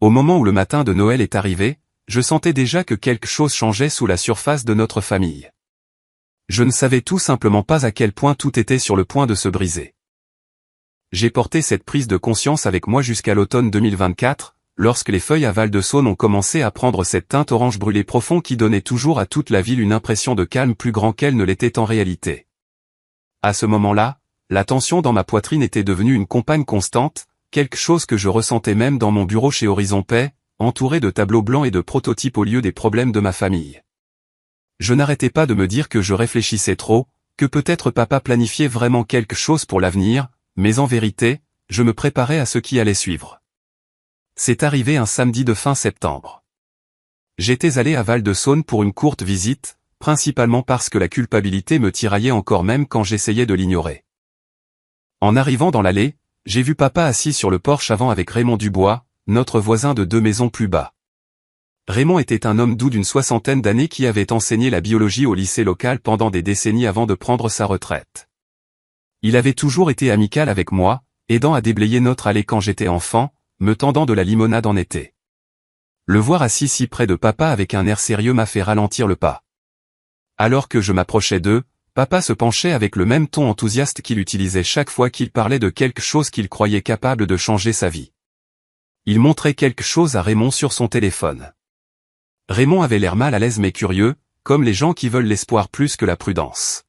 Speaker 1: Au moment où le matin de Noël est arrivé, je sentais déjà que quelque chose changeait sous la surface de notre famille. Je ne savais tout simplement pas à quel point tout était sur le point de se briser. J'ai porté cette prise de conscience avec moi jusqu'à l'automne 2024, lorsque les feuilles à Val-de-Saône ont commencé à prendre cette teinte orange brûlé profond qui donnait toujours à toute la ville une impression de calme plus grand qu'elle ne l'était en réalité. À ce moment-là, la tension dans ma poitrine était devenue une compagne constante, quelque chose que je ressentais même dans mon bureau chez Horizon Paix, entouré de tableaux blancs et de prototypes au lieu des problèmes de ma famille. Je n'arrêtais pas de me dire que je réfléchissais trop, que peut-être papa planifiait vraiment quelque chose pour l'avenir, mais en vérité, je me préparais à ce qui allait suivre. C'est arrivé un samedi de fin septembre. J'étais allé à Val-de-Saône pour une courte visite, principalement parce que la culpabilité me tiraillait encore même quand j'essayais de l'ignorer. En arrivant dans l'allée, j'ai vu papa assis sur le porche avant avec Raymond Dubois, notre voisin de 2 maisons plus bas. Raymond était un homme doux d'une 60aine d'années qui avait enseigné la biologie au lycée local pendant des décennies avant de prendre sa retraite. Il avait toujours été amical avec moi, aidant à déblayer notre allée quand j'étais enfant, me tendant de la limonade en été. Le voir assis si près de papa avec un air sérieux m'a fait ralentir le pas. Alors que je m'approchais d'eux, papa se penchait avec le même ton enthousiaste qu'il utilisait chaque fois qu'il parlait de quelque chose qu'il croyait capable de changer sa vie. Il montrait quelque chose à Raymond sur son téléphone. Raymond avait l'air mal à l'aise mais curieux, comme les gens qui veulent l'espoir plus que la prudence.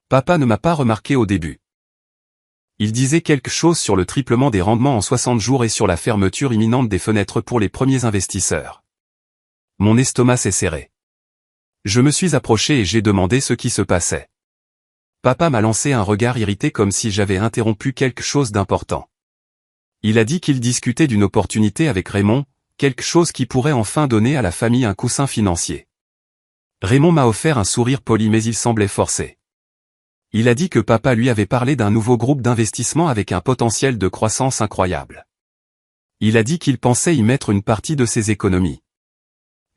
Speaker 1: Papa ne m'a pas remarqué au début. Il disait quelque chose sur le triplement des rendements en 60 jours et sur la fermeture imminente des fenêtres pour les premiers investisseurs. Mon estomac s'est serré. Je me suis approché et j'ai demandé ce qui se passait. Papa m'a lancé un regard irrité comme si j'avais interrompu quelque chose d'important. Il a dit qu'il discutait d'une opportunité avec Raymond, quelque chose qui pourrait enfin donner à la famille un coussin financier. Raymond m'a offert un sourire poli mais il semblait forcé. Il a dit que papa lui avait parlé d'un nouveau groupe d'investissement avec un potentiel de croissance incroyable. Il a dit qu'il pensait y mettre une partie de ses économies.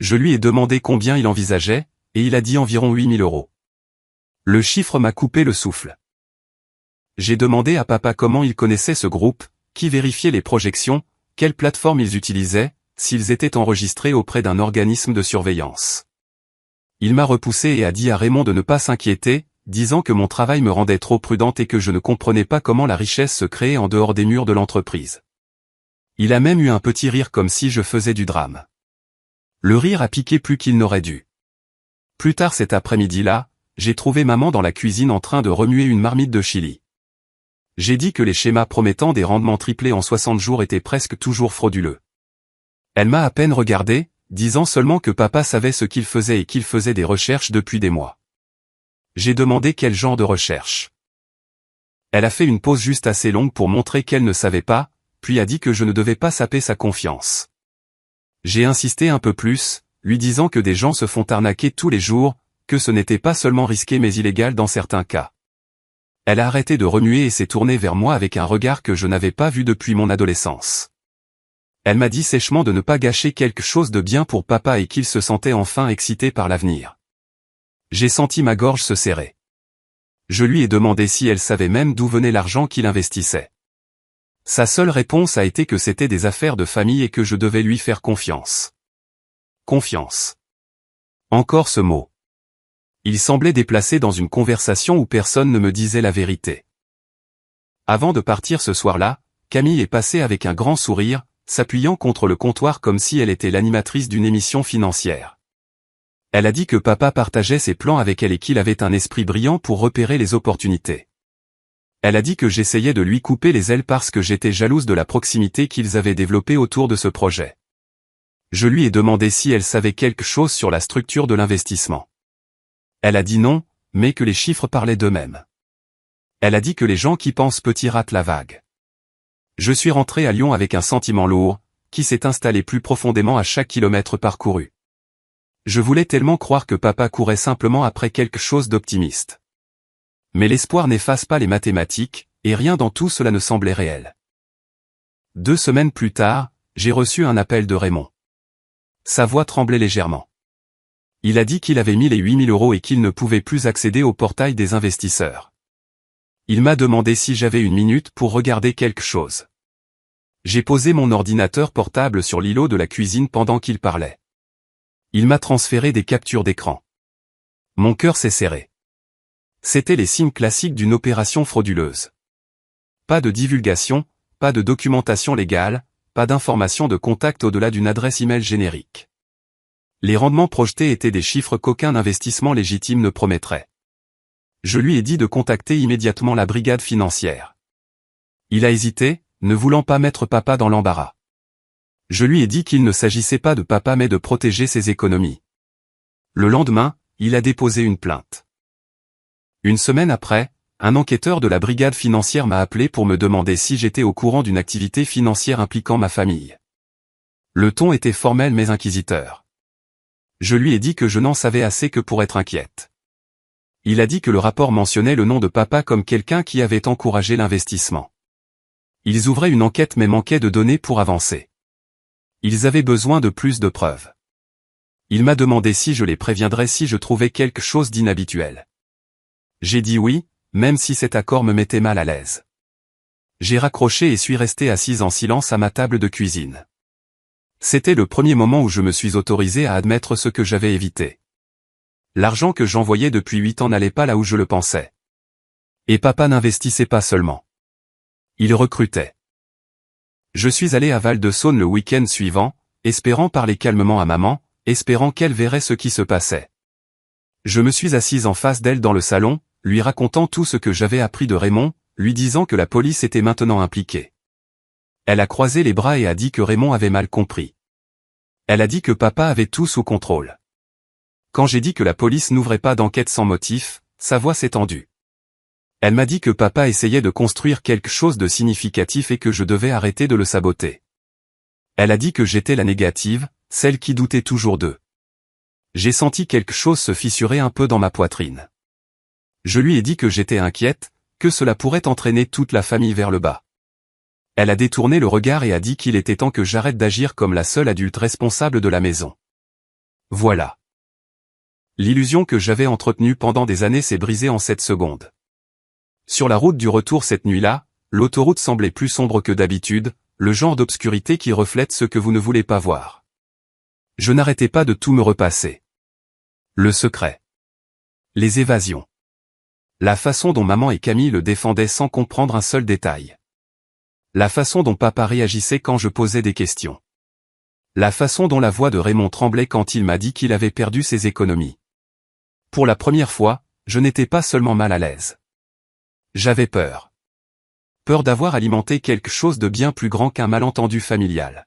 Speaker 1: Je lui ai demandé combien il envisageait, et il a dit environ 8 000 €. Le chiffre m'a coupé le souffle. J'ai demandé à papa comment il connaissait ce groupe, qui vérifiait les projections, quelle plateforme ils utilisaient, s'ils étaient enregistrés auprès d'un organisme de surveillance. Il m'a repoussé et a dit à Raymond de ne pas s'inquiéter, disant que mon travail me rendait trop prudente et que je ne comprenais pas comment la richesse se créait en dehors des murs de l'entreprise. Il a même eu un petit rire comme si je faisais du drame. Le rire a piqué plus qu'il n'aurait dû. Plus tard cet après-midi-là, j'ai trouvé maman dans la cuisine en train de remuer une marmite de chili. J'ai dit que les schémas promettant des rendements triplés en 60 jours étaient presque toujours frauduleux. Elle m'a à peine regardé, disant seulement que papa savait ce qu'il faisait et qu'il faisait des recherches depuis des mois. J'ai demandé quel genre de recherche. Elle a fait une pause juste assez longue pour montrer qu'elle ne savait pas, puis a dit que je ne devais pas saper sa confiance. J'ai insisté un peu plus, lui disant que des gens se font arnaquer tous les jours, que ce n'était pas seulement risqué mais illégal dans certains cas. Elle a arrêté de remuer et s'est tournée vers moi avec un regard que je n'avais pas vu depuis mon adolescence. Elle m'a dit sèchement de ne pas gâcher quelque chose de bien pour papa et qu'il se sentait enfin excité par l'avenir. J'ai senti ma gorge se serrer. Je lui ai demandé si elle savait même d'où venait l'argent qu'il investissait. Sa seule réponse a été que c'était des affaires de famille et que je devais lui faire confiance. Confiance. Encore ce mot. Il semblait déplacé dans une conversation où personne ne me disait la vérité. Avant de partir ce soir-là, Camille est passée avec un grand sourire, s'appuyant contre le comptoir comme si elle était l'animatrice d'une émission financière. Elle a dit que papa partageait ses plans avec elle et qu'il avait un esprit brillant pour repérer les opportunités. Elle a dit que j'essayais de lui couper les ailes parce que j'étais jalouse de la proximité qu'ils avaient développée autour de ce projet. Je lui ai demandé si elle savait quelque chose sur la structure de l'investissement. Elle a dit non, mais que les chiffres parlaient d'eux-mêmes. Elle a dit que les gens qui pensent petit ratent la vague. Je suis rentré à Lyon avec un sentiment lourd, qui s'est installé plus profondément à chaque kilomètre parcouru. Je voulais tellement croire que papa courait simplement après quelque chose d'optimiste. Mais l'espoir n'efface pas les mathématiques, et rien dans tout cela ne semblait réel. 2 semaines plus tard, j'ai reçu un appel de Raymond. Sa voix tremblait légèrement. Il a dit qu'il avait mis les 8 000 € et qu'il ne pouvait plus accéder au portail des investisseurs. Il m'a demandé si j'avais une minute pour regarder quelque chose. J'ai posé mon ordinateur portable sur l'îlot de la cuisine pendant qu'il parlait. Il m'a transféré des captures d'écran. Mon cœur s'est serré. C'étaient les signes classiques d'une opération frauduleuse. Pas de divulgation, pas de documentation légale, pas d'information de contact au-delà d'une adresse email générique. Les rendements projetés étaient des chiffres qu'aucun investissement légitime ne promettrait. Je lui ai dit de contacter immédiatement la brigade financière. Il a hésité, ne voulant pas mettre papa dans l'embarras. Je lui ai dit qu'il ne s'agissait pas de papa mais de protéger ses économies. Le lendemain, il a déposé une plainte. Une semaine après, un enquêteur de la brigade financière m'a appelé pour me demander si j'étais au courant d'une activité financière impliquant ma famille. Le ton était formel mais inquisiteur. Je lui ai dit que je n'en savais assez que pour être inquiète. Il a dit que le rapport mentionnait le nom de papa comme quelqu'un qui avait encouragé l'investissement. Ils ouvraient une enquête mais manquaient de données pour avancer. Ils avaient besoin de plus de preuves. Il m'a demandé si je les préviendrais si je trouvais quelque chose d'inhabituel. J'ai dit oui, même si cet accord me mettait mal à l'aise. J'ai raccroché et suis resté assise en silence à ma table de cuisine. C'était le premier moment où je me suis autorisé à admettre ce que j'avais évité. L'argent que j'envoyais depuis 8 ans n'allait pas là où je le pensais. Et papa n'investissait pas seulement. Il recrutait. Je suis allé à Val-de-Saône le week-end suivant, espérant parler calmement à maman, espérant qu'elle verrait ce qui se passait. Je me suis assise en face d'elle dans le salon, lui racontant tout ce que j'avais appris de Raymond, lui disant que la police était maintenant impliquée. Elle a croisé les bras et a dit que Raymond avait mal compris. Elle a dit que papa avait tout sous contrôle. Quand j'ai dit que la police n'ouvrait pas d'enquête sans motif, sa voix s'est tendue. Elle m'a dit que papa essayait de construire quelque chose de significatif et que je devais arrêter de le saboter. Elle a dit que j'étais la négative, celle qui doutait toujours d'eux. J'ai senti quelque chose se fissurer un peu dans ma poitrine. Je lui ai dit que j'étais inquiète, que cela pourrait entraîner toute la famille vers le bas. Elle a détourné le regard et a dit qu'il était temps que j'arrête d'agir comme la seule adulte responsable de la maison. Voilà. L'illusion que j'avais entretenue pendant des années s'est brisée en 7 secondes. Sur la route du retour cette nuit-là, l'autoroute semblait plus sombre que d'habitude, le genre d'obscurité qui reflète ce que vous ne voulez pas voir. Je n'arrêtais pas de tout me repasser. Le secret. Les évasions. La façon dont maman et Camille le défendaient sans comprendre un seul détail. La façon dont papa réagissait quand je posais des questions. La façon dont la voix de Raymond tremblait quand il m'a dit qu'il avait perdu ses économies. Pour la première fois, je n'étais pas seulement mal à l'aise. J'avais peur. Peur d'avoir alimenté quelque chose de bien plus grand qu'un malentendu familial.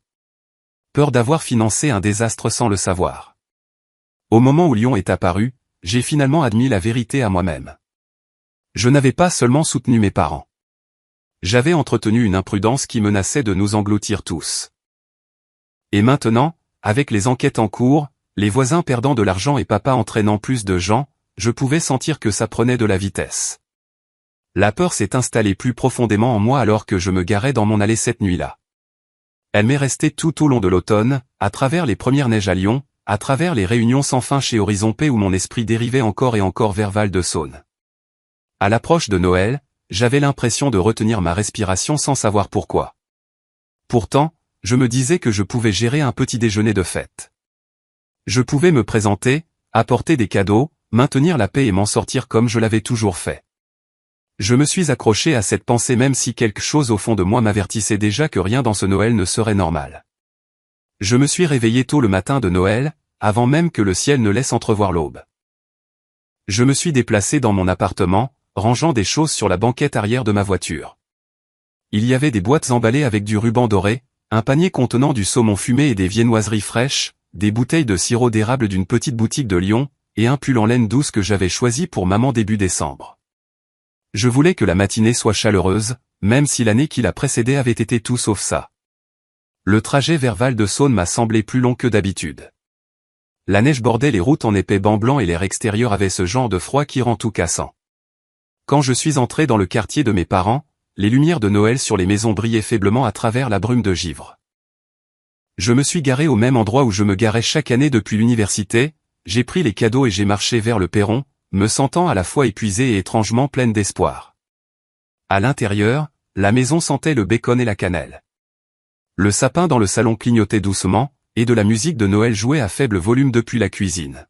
Speaker 1: Peur d'avoir financé un désastre sans le savoir. Au moment où Lyon est apparu, j'ai finalement admis la vérité à moi-même. Je n'avais pas seulement soutenu mes parents. J'avais entretenu une imprudence qui menaçait de nous engloutir tous. Et maintenant, avec les enquêtes en cours, les voisins perdant de l'argent et papa entraînant plus de gens, je pouvais sentir que ça prenait de la vitesse. La peur s'est installée plus profondément en moi alors que je me garais dans mon allée cette nuit-là. Elle m'est restée tout au long de l'automne, à travers les premières neiges à Lyon, à travers les réunions sans fin chez Horizon P où mon esprit dérivait encore et encore vers Val-de-Saône. À l'approche de Noël, j'avais l'impression de retenir ma respiration sans savoir pourquoi. Pourtant, je me disais que je pouvais gérer un petit déjeuner de fête. Je pouvais me présenter, apporter des cadeaux, maintenir la paix et m'en sortir comme je l'avais toujours fait. Je me suis accroché à cette pensée même si quelque chose au fond de moi m'avertissait déjà que rien dans ce Noël ne serait normal. Je me suis réveillé tôt le matin de Noël, avant même que le ciel ne laisse entrevoir l'aube. Je me suis déplacé dans mon appartement, rangeant des choses sur la banquette arrière de ma voiture. Il y avait des boîtes emballées avec du ruban doré, un panier contenant du saumon fumé et des viennoiseries fraîches, des bouteilles de sirop d'érable d'une petite boutique de Lyon, et un pull en laine douce que j'avais choisi pour maman début décembre. Je voulais que la matinée soit chaleureuse, même si l'année qui l'a précédée avait été tout sauf ça. Le trajet vers Val-de-Saône m'a semblé plus long que d'habitude. La neige bordait les routes en épais bancs blancs et l'air extérieur avait ce genre de froid qui rend tout cassant. Quand je suis entré dans le quartier de mes parents, les lumières de Noël sur les maisons brillaient faiblement à travers la brume de givre. Je me suis garé au même endroit où je me garais chaque année depuis l'université, j'ai pris les cadeaux et j'ai marché vers le perron, me sentant à la fois épuisée et étrangement pleine d'espoir. À l'intérieur, la maison sentait le bacon et la cannelle. Le sapin dans le salon clignotait doucement, et de la musique de Noël jouait à faible volume depuis la cuisine.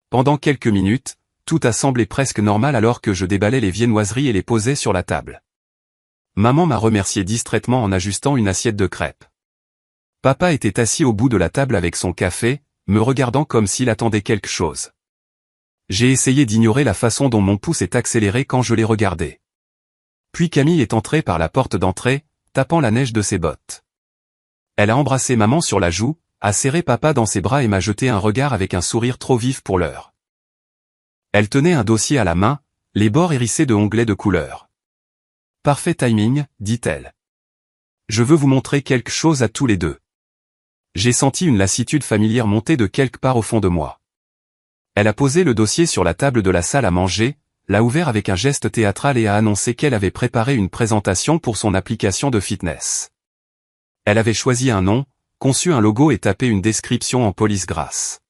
Speaker 1: Pendant quelques minutes, Tout a semblé presque normal alors que je déballais les viennoiseries et les posais sur la table. Maman m'a remercié distraitement en ajustant une assiette de crêpes. Papa était assis au bout de la table avec son café, me regardant comme s'il attendait quelque chose. J'ai essayé d'ignorer la façon dont mon pouce est accéléré quand je l'ai regardé. Puis Camille est entrée par la porte d'entrée, tapant la neige de ses bottes. Elle a embrassé maman sur la joue, a serré papa dans ses bras et m'a jeté un regard avec un sourire trop vif pour l'heure. Elle tenait un dossier à la main, les bords hérissés de onglets de couleur. « Parfait timing, dit-elle. Je veux vous montrer quelque chose à tous les deux. » J'ai senti une lassitude familière monter de quelque part au fond de moi. Elle a posé le dossier sur la table de la salle à manger, l'a ouvert avec un geste théâtral et a annoncé qu'elle avait préparé une présentation pour son application de fitness. Elle avait choisi un nom, conçu un logo et tapé une description en police grasse.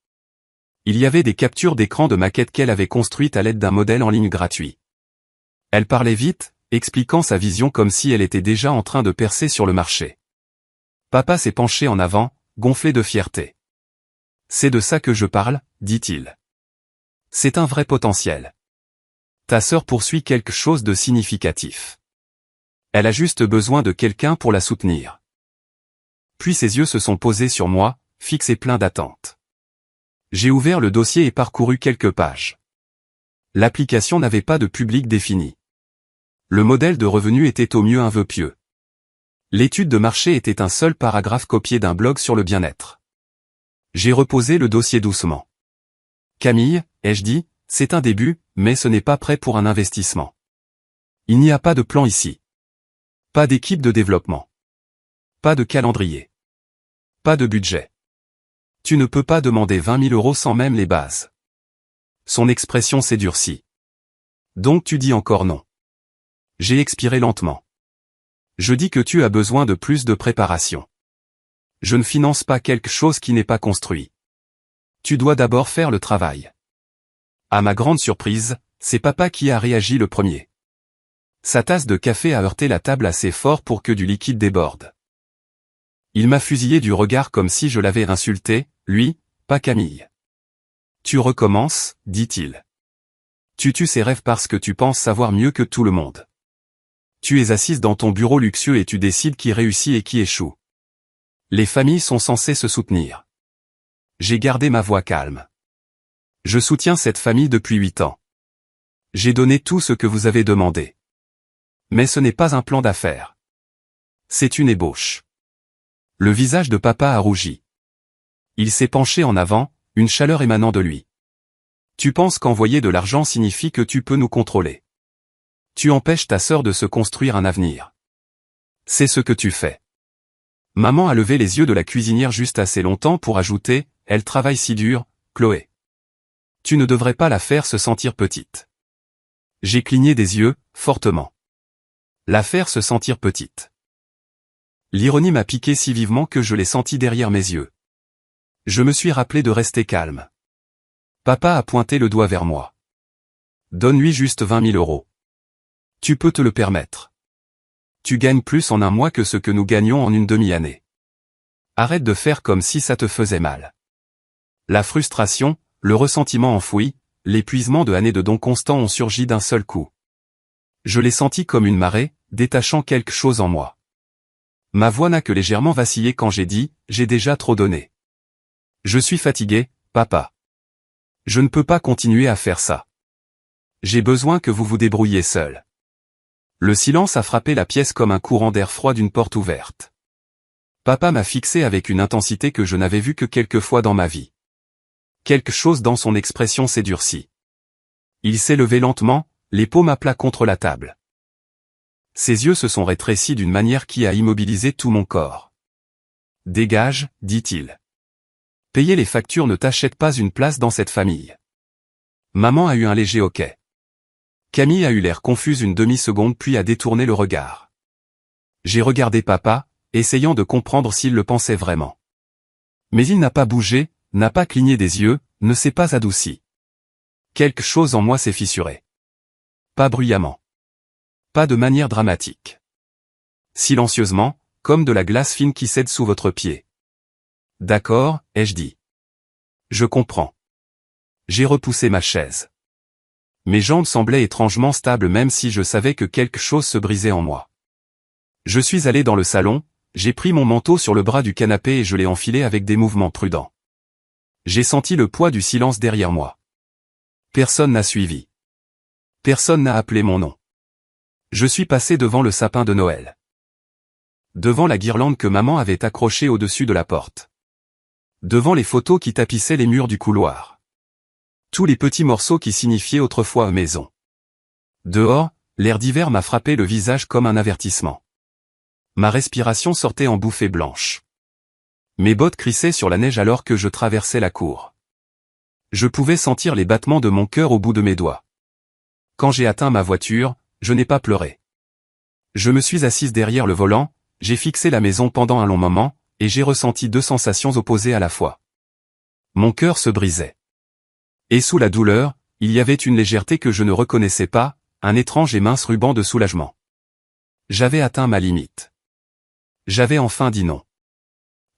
Speaker 1: Il y avait des captures d'écran de maquettes qu'elle avait construites à l'aide d'un modèle en ligne gratuit. Elle parlait vite, expliquant sa vision comme si elle était déjà en train de percer sur le marché. Papa s'est penché en avant, gonflé de fierté. « C'est de ça que je parle, dit-il. C'est un vrai potentiel. Ta sœur poursuit quelque chose de significatif. Elle a juste besoin de quelqu'un pour la soutenir. » Puis ses yeux se sont posés sur moi, fixes et pleins d'attente. J'ai ouvert le dossier et parcouru quelques pages. L'application n'avait pas de public défini. Le modèle de revenu était au mieux un vœu pieux. L'étude de marché était un seul paragraphe copié d'un blog sur le bien-être. J'ai reposé le dossier doucement. « Camille, ai-je dit, c'est un début, mais ce n'est pas prêt pour un investissement. Il n'y a pas de plan ici. Pas d'équipe de développement. Pas de calendrier. Pas de budget. Tu ne peux pas demander 20 000 € sans même les bases. » Son expression s'est durcie. « Donc tu dis encore non. » J'ai expiré lentement. Je dis que tu as besoin de plus de préparation. Je ne finance pas quelque chose qui n'est pas construit. Tu dois d'abord faire le travail. À ma grande surprise, c'est papa qui a réagi le premier. Sa tasse de café a heurté la table assez fort pour que du liquide déborde. Il m'a fusillé du regard comme si je l'avais insulté, lui, pas Camille. « Tu recommences, dit-il. Tu tues ses rêves parce que tu penses savoir mieux que tout le monde. Tu es assise dans ton bureau luxueux et tu décides qui réussit et qui échoue. Les familles sont censées se soutenir. » J'ai gardé ma voix calme. Je soutiens cette famille depuis 8 ans. J'ai donné tout ce que vous avez demandé. Mais ce n'est pas un plan d'affaires. C'est une ébauche. Le visage de papa a rougi. Il s'est penché en avant, une chaleur émanant de lui. Tu penses qu'envoyer de l'argent signifie que tu peux nous contrôler. Tu empêches ta sœur de se construire un avenir. C'est ce que tu fais. Maman a levé les yeux de la cuisinière juste assez longtemps pour ajouter, elle travaille si dur, Chloé. Tu ne devrais pas la faire se sentir petite. J'ai cligné des yeux, fortement. La faire se sentir petite. L'ironie m'a piqué si vivement que je l'ai senti derrière mes yeux. Je me suis rappelé de rester calme. Papa a pointé le doigt vers moi. Donne-lui juste 20 000 €. Tu peux te le permettre. Tu gagnes plus en un mois que ce que nous gagnons en une demi-année. Arrête de faire comme si ça te faisait mal. La frustration, le ressentiment enfoui, l'épuisement de années de dons constants ont surgi d'un seul coup. Je l'ai senti comme une marée, détachant quelque chose en moi. Ma voix n'a que légèrement vacillé quand j'ai dit, j'ai déjà trop donné. Je suis fatigué, papa. Je ne peux pas continuer à faire ça. J'ai besoin que vous vous débrouilliez seul. Le silence a frappé la pièce comme un courant d'air froid d'une porte ouverte. Papa m'a fixé avec une intensité que je n'avais vue que quelques fois dans ma vie. Quelque chose dans son expression s'est durci. Il s'est levé lentement, les paumes à plat contre la table. Ses yeux se sont rétrécis d'une manière qui a immobilisé tout mon corps. « Dégage, dit-il. Payer les factures ne t'achète pas une place dans cette famille. » Maman a eu un léger hoquet. Camille a eu l'air confuse une demi-seconde puis a détourné le regard. J'ai regardé papa, essayant de comprendre s'il le pensait vraiment. Mais il n'a pas bougé, n'a pas cligné des yeux, ne s'est pas adouci. Quelque chose en moi s'est fissuré. Pas bruyamment. Pas de manière dramatique. Silencieusement, comme de la glace fine qui cède sous votre pied. D'accord, ai-je dit. Je comprends. J'ai repoussé ma chaise. Mes jambes semblaient étrangement stables même si je savais que quelque chose se brisait en moi. Je suis allé dans le salon, j'ai pris mon manteau sur le bras du canapé et je l'ai enfilé avec des mouvements prudents. J'ai senti le poids du silence derrière moi. Personne n'a suivi. Personne n'a appelé mon nom. Je suis passé devant le sapin de Noël. Devant la guirlande que maman avait accrochée au-dessus de la porte. Devant les photos qui tapissaient les murs du couloir. Tous les petits morceaux qui signifiaient autrefois maison. Dehors, l'air d'hiver m'a frappé le visage comme un avertissement. Ma respiration sortait en bouffées blanches. Mes bottes crissaient sur la neige alors que je traversais la cour. Je pouvais sentir les battements de mon cœur au bout de mes doigts. Quand j'ai atteint ma voiture, je n'ai pas pleuré. Je me suis assise derrière le volant, j'ai fixé la maison pendant un long moment, et j'ai ressenti deux sensations opposées à la fois. Mon cœur se brisait. Et sous la douleur, il y avait une légèreté que je ne reconnaissais pas, un étrange et mince ruban de soulagement. J'avais atteint ma limite. J'avais enfin dit non.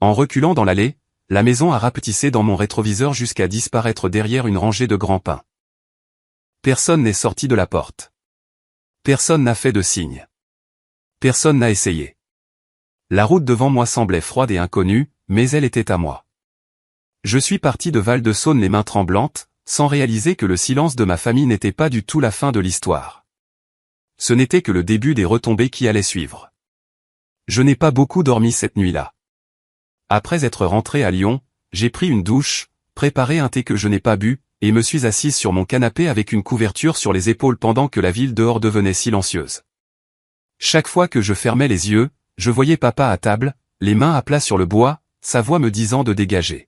Speaker 1: En reculant dans l'allée, la maison a rapetissé dans mon rétroviseur jusqu'à disparaître derrière une rangée de grands pins. Personne n'est sorti de la porte. Personne n'a fait de signe. Personne n'a essayé. La route devant moi semblait froide et inconnue, mais elle était à moi. Je suis parti de Val-de-Saône les mains tremblantes, sans réaliser que le silence de ma famille n'était pas du tout la fin de l'histoire. Ce n'était que le début des retombées qui allaient suivre. Je n'ai pas beaucoup dormi cette nuit-là. Après être rentré à Lyon, j'ai pris une douche, préparé un thé que je n'ai pas bu, et me suis assise sur mon canapé avec une couverture sur les épaules pendant que la ville dehors devenait silencieuse. Chaque fois que je fermais les yeux, je voyais papa à table, les mains à plat sur le bois, sa voix me disant de dégager.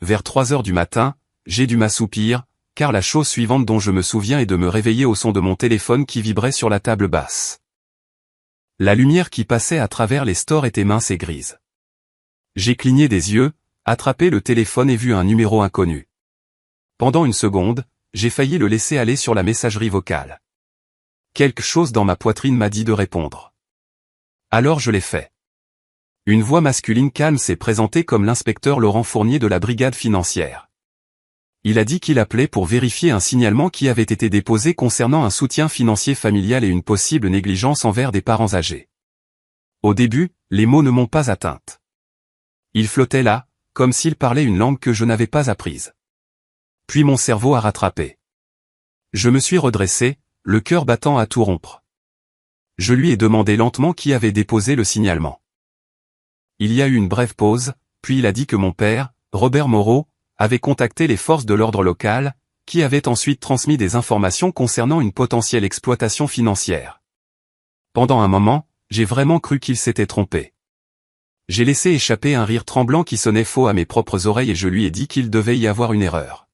Speaker 1: Vers 3 heures du matin, j'ai dû m'assoupir, car la chose suivante dont je me souviens est de me réveiller au son de mon téléphone qui vibrait sur la table basse. La lumière qui passait à travers les stores était mince et grise. J'ai cligné des yeux, attrapé le téléphone et vu un numéro inconnu. Pendant une seconde, j'ai failli le laisser aller sur la messagerie vocale. Quelque chose dans ma poitrine m'a dit de répondre. Alors je l'ai fait. Une voix masculine calme s'est présentée comme l'inspecteur Laurent Fournier de la brigade financière. Il a dit qu'il appelait pour vérifier un signalement qui avait été déposé concernant un soutien financier familial et une possible négligence envers des parents âgés. Au début, les mots ne m'ont pas atteinte. Il flottait là, comme s'il parlait une langue que je n'avais pas apprise. Puis mon cerveau a rattrapé. Je me suis redressé, le cœur battant à tout rompre. Je lui ai demandé lentement qui avait déposé le signalement. Il y a eu une brève pause, puis il a dit que mon père, Robert Moreau, avait contacté les forces de l'ordre local, qui avaient ensuite transmis des informations concernant une potentielle exploitation financière. Pendant un moment, j'ai vraiment cru qu'il s'était trompé. J'ai laissé échapper un rire tremblant qui sonnait faux à mes propres oreilles et je lui ai dit qu'il devait y avoir une erreur.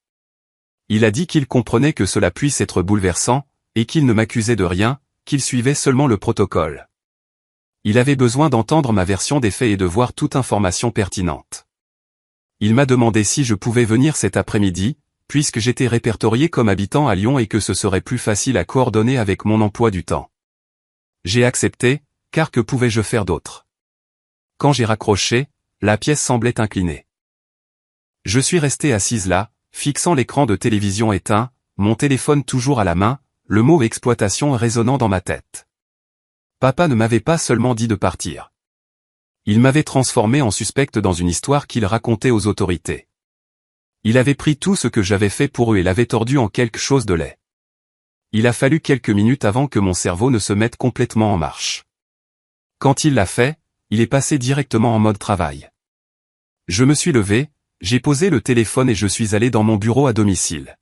Speaker 1: Il a dit qu'il comprenait que cela puisse être bouleversant, et qu'il ne m'accusait de rien, qu'il suivait seulement le protocole. Il avait besoin d'entendre ma version des faits et de voir toute information pertinente. Il m'a demandé si je pouvais venir cet après-midi, puisque j'étais répertorié comme habitant à Lyon et que ce serait plus facile à coordonner avec mon emploi du temps. J'ai accepté, car que pouvais-je faire d'autre? Quand j'ai raccroché, la pièce semblait inclinée. Je suis resté assise là, fixant l'écran de télévision éteint, mon téléphone toujours à la main, le mot exploitation résonnant dans ma tête. Papa ne m'avait pas seulement dit de partir. Il m'avait transformé en suspecte dans une histoire qu'il racontait aux autorités. Il avait pris tout ce que j'avais fait pour eux et l'avait tordu en quelque chose de laid. Il a fallu quelques minutes avant que mon cerveau ne se mette complètement en marche. Quand il l'a fait, il est passé directement en mode travail. Je me suis levé, j'ai posé le téléphone et je suis allé dans mon bureau à domicile.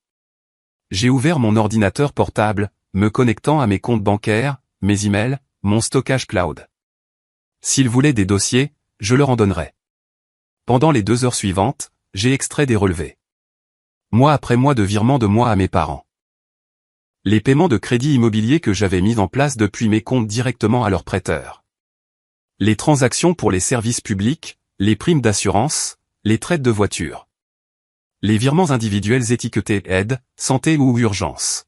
Speaker 1: J'ai ouvert mon ordinateur portable, me connectant à mes comptes bancaires, mes emails, mon stockage cloud. S'il voulait des dossiers, je leur en donnerais. Pendant les 2 heures suivantes, j'ai extrait des relevés. Mois après mois de virements de moi à mes parents. Les paiements de crédit immobilier que j'avais mis en place depuis mes comptes directement à leurs prêteurs. Les transactions pour les services publics, les primes d'assurance, les traites de voitures. Les virements individuels étiquetés aide, santé ou urgence.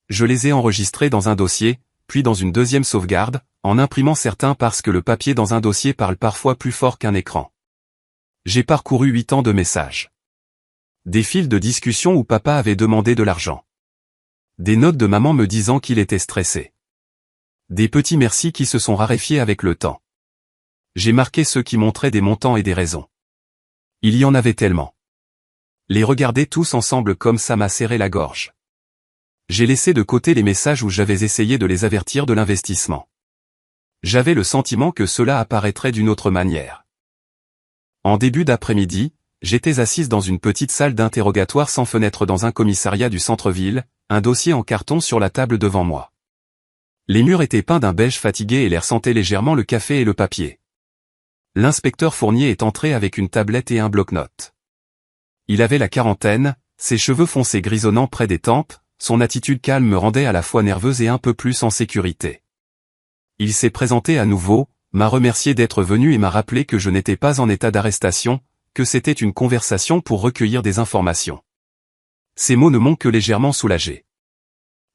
Speaker 1: Je les ai enregistrés dans un dossier, puis dans une deuxième sauvegarde, en imprimant certains parce que le papier dans un dossier parle parfois plus fort qu'un écran. J'ai parcouru 8 ans de messages. Des fils de discussion où papa avait demandé de l'argent. Des notes de maman me disant qu'il était stressé. Des petits merci qui se sont raréfiés avec le temps. J'ai marqué ceux qui montraient des montants et des raisons. Il y en avait tellement. Les regarder tous ensemble comme ça m'a serré la gorge. J'ai laissé de côté les messages où j'avais essayé de les avertir de l'investissement. J'avais le sentiment que cela apparaîtrait d'une autre manière. En début d'après-midi, j'étais assise dans une petite salle d'interrogatoire sans fenêtre dans un commissariat du centre-ville, un dossier en carton sur la table devant moi. Les murs étaient peints d'un beige fatigué et l'air sentait légèrement le café et le papier. L'inspecteur Fournier est entré avec une tablette et un bloc-notes. Il avait la quarantaine, ses cheveux foncés grisonnant près des tempes, son attitude calme me rendait à la fois nerveuse et un peu plus en sécurité. Il s'est présenté à nouveau, m'a remercié d'être venu et m'a rappelé que je n'étais pas en état d'arrestation, que c'était une conversation pour recueillir des informations. Ces mots ne m'ont que légèrement soulagé.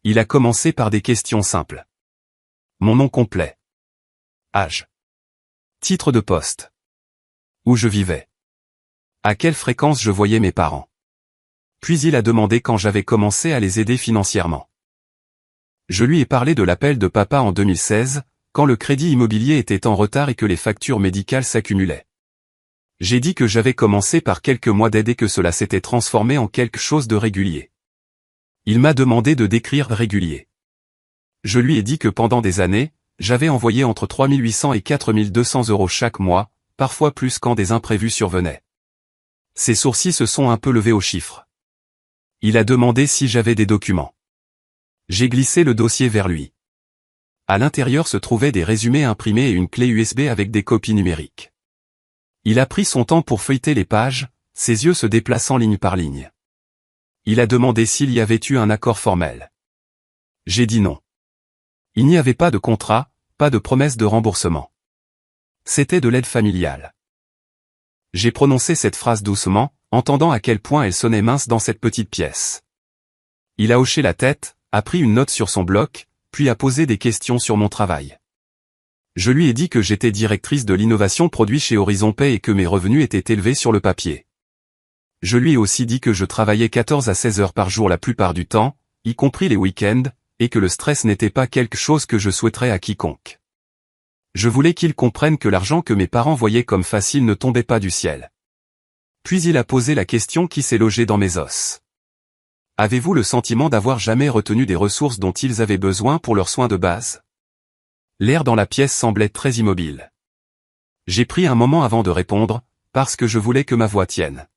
Speaker 1: Il a commencé par des questions simples. Mon nom complet. Âge. Titre de poste. Où je vivais. À quelle fréquence je voyais mes parents. Puis il a demandé quand j'avais commencé à les aider financièrement. Je lui ai parlé de l'appel de papa en 2016, quand le crédit immobilier était en retard et que les factures médicales s'accumulaient. J'ai dit que j'avais commencé par quelques mois d'aide et que cela s'était transformé en quelque chose de régulier. Il m'a demandé de décrire régulier. Je lui ai dit que pendant des années, j'avais envoyé entre 3 800 et 4 200 € chaque mois, parfois plus quand des imprévus survenaient. Ses sourcils se sont un peu levés au chiffre. Il a demandé si j'avais des documents. J'ai glissé le dossier vers lui. À l'intérieur se trouvaient des résumés imprimés et une clé USB avec des copies numériques. Il a pris son temps pour feuilleter les pages, ses yeux se déplaçant ligne par ligne. Il a demandé s'il y avait eu un accord formel. J'ai dit non. Il n'y avait pas de contrat, pas de promesse de remboursement. C'était de l'aide familiale. J'ai prononcé cette phrase doucement, entendant à quel point elle sonnait mince dans cette petite pièce. Il a hoché la tête, a pris une note sur son bloc, puis a posé des questions sur mon travail. Je lui ai dit que j'étais directrice de l'innovation produit chez Horizon Pay et que mes revenus étaient élevés sur le papier. Je lui ai aussi dit que je travaillais 14 à 16 heures par jour la plupart du temps, y compris les week-ends, et que le stress n'était pas quelque chose que je souhaiterais à quiconque. Je voulais qu'il comprenne que l'argent que mes parents voyaient comme facile ne tombait pas du ciel. Puis il a posé la question qui s'est logée dans mes os. Avez-vous le sentiment d'avoir jamais retenu des ressources dont ils avaient besoin pour leurs soins de base? L'air dans la pièce semblait très immobile. J'ai pris un moment avant de répondre, parce que je voulais que ma voix tienne.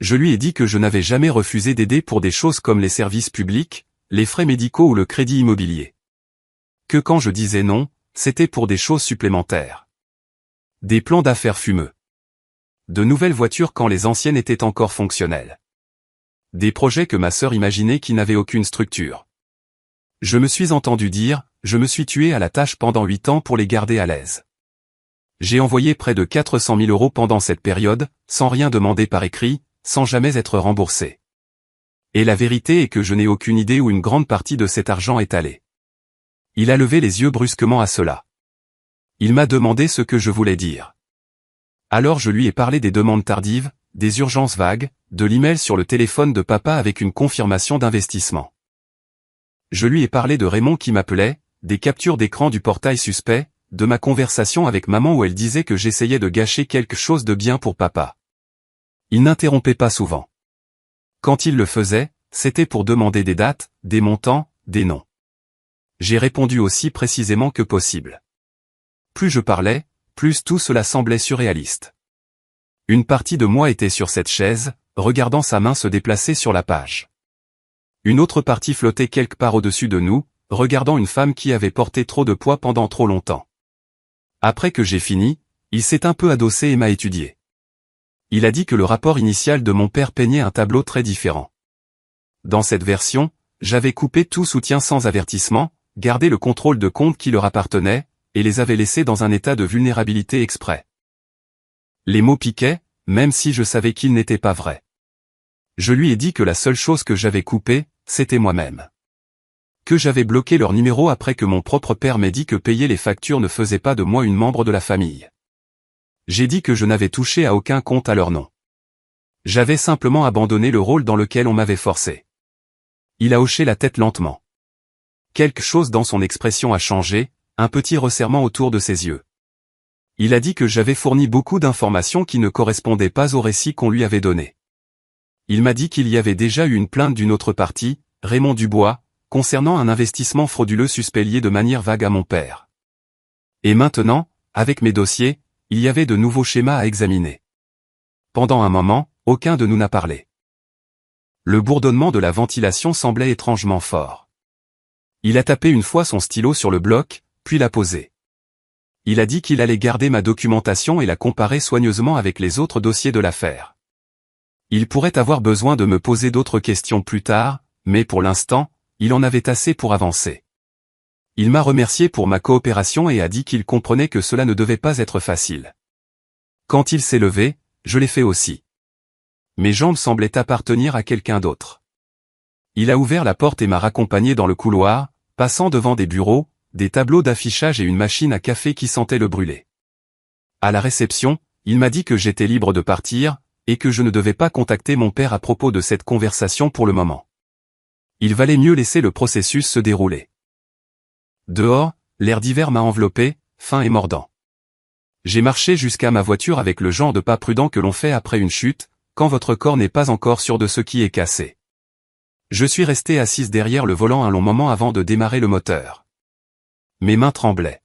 Speaker 1: Je lui ai dit que je n'avais jamais refusé d'aider pour des choses comme les services publics, les frais médicaux ou le crédit immobilier. Que quand je disais non, c'était pour des choses supplémentaires. Des plans d'affaires fumeux. De nouvelles voitures quand les anciennes étaient encore fonctionnelles. Des projets que ma sœur imaginait qui n'avaient aucune structure. Je me suis entendu dire, je me suis tué à la tâche pendant 8 ans pour les garder à l'aise. J'ai envoyé près de 400 000 € pendant cette période, sans rien demander par écrit, sans jamais être remboursé. Et la vérité est que je n'ai aucune idée où une grande partie de cet argent est allé. Il a levé les yeux brusquement à cela. Il m'a demandé ce que je voulais dire. Alors je lui ai parlé des demandes tardives, des urgences vagues, de l'email sur le téléphone de papa avec une confirmation d'investissement. Je lui ai parlé de Raymond qui m'appelait, des captures d'écran du portail suspect, de ma conversation avec maman où elle disait que j'essayais de gâcher quelque chose de bien pour papa. Il n'interrompait pas souvent. Quand il le faisait, c'était pour demander des dates, des montants, des noms. J'ai répondu aussi précisément que possible. Plus je parlais, plus tout cela semblait surréaliste. Une partie de moi était sur cette chaise, regardant sa main se déplacer sur la page. Une autre partie flottait quelque part au-dessus de nous, regardant une femme qui avait porté trop de poids pendant trop longtemps. Après que j'ai fini, il s'est un peu adossé et m'a étudié. Il a dit que le rapport initial de mon père peignait un tableau très différent. Dans cette version, j'avais coupé tout soutien sans avertissement, gardé le contrôle de compte qui leur appartenait, et les avais laissés dans un état de vulnérabilité exprès. Les mots piquaient, même si je savais qu'ils n'étaient pas vrais. Je lui ai dit que la seule chose que j'avais coupée, c'était moi-même. Que j'avais bloqué leur numéro après que mon propre père m'ait dit que payer les factures ne faisait pas de moi une membre de la famille. J'ai dit que je n'avais touché à aucun compte à leur nom. J'avais simplement abandonné le rôle dans lequel on m'avait forcé. Il a hoché la tête lentement. Quelque chose dans son expression a changé, un petit resserrement autour de ses yeux. Il a dit que j'avais fourni beaucoup d'informations qui ne correspondaient pas au récit qu'on lui avait donné. Il m'a dit qu'il y avait déjà eu une plainte d'une autre partie, Raymond Dubois, concernant un investissement frauduleux suspect lié de manière vague à mon père. Et maintenant, avec mes dossiers, il y avait de nouveaux schémas à examiner. Pendant un moment, aucun de nous n'a parlé. Le bourdonnement de la ventilation semblait étrangement fort. Il a tapé une fois son stylo sur le bloc, puis l'a posé. Il a dit qu'il allait garder ma documentation et la comparer soigneusement avec les autres dossiers de l'affaire. Il pourrait avoir besoin de me poser d'autres questions plus tard, mais pour l'instant, il en avait assez pour avancer. Il m'a remercié pour ma coopération et a dit qu'il comprenait que cela ne devait pas être facile. Quand il s'est levé, je l'ai fait aussi. Mes jambes semblaient appartenir à quelqu'un d'autre. Il a ouvert la porte et m'a raccompagné dans le couloir, passant devant des bureaux, des tableaux d'affichage et une machine à café qui sentait le brûler. À la réception, il m'a dit que j'étais libre de partir, et que je ne devais pas contacter mon père à propos de cette conversation pour le moment. Il valait mieux laisser le processus se dérouler. Dehors, l'air d'hiver m'a enveloppé, fin et mordant. J'ai marché jusqu'à ma voiture avec le genre de pas prudent que l'on fait après une chute, quand votre corps n'est pas encore sûr de ce qui est cassé. Je suis resté assise derrière le volant un long moment avant de démarrer le moteur. Mes mains tremblaient.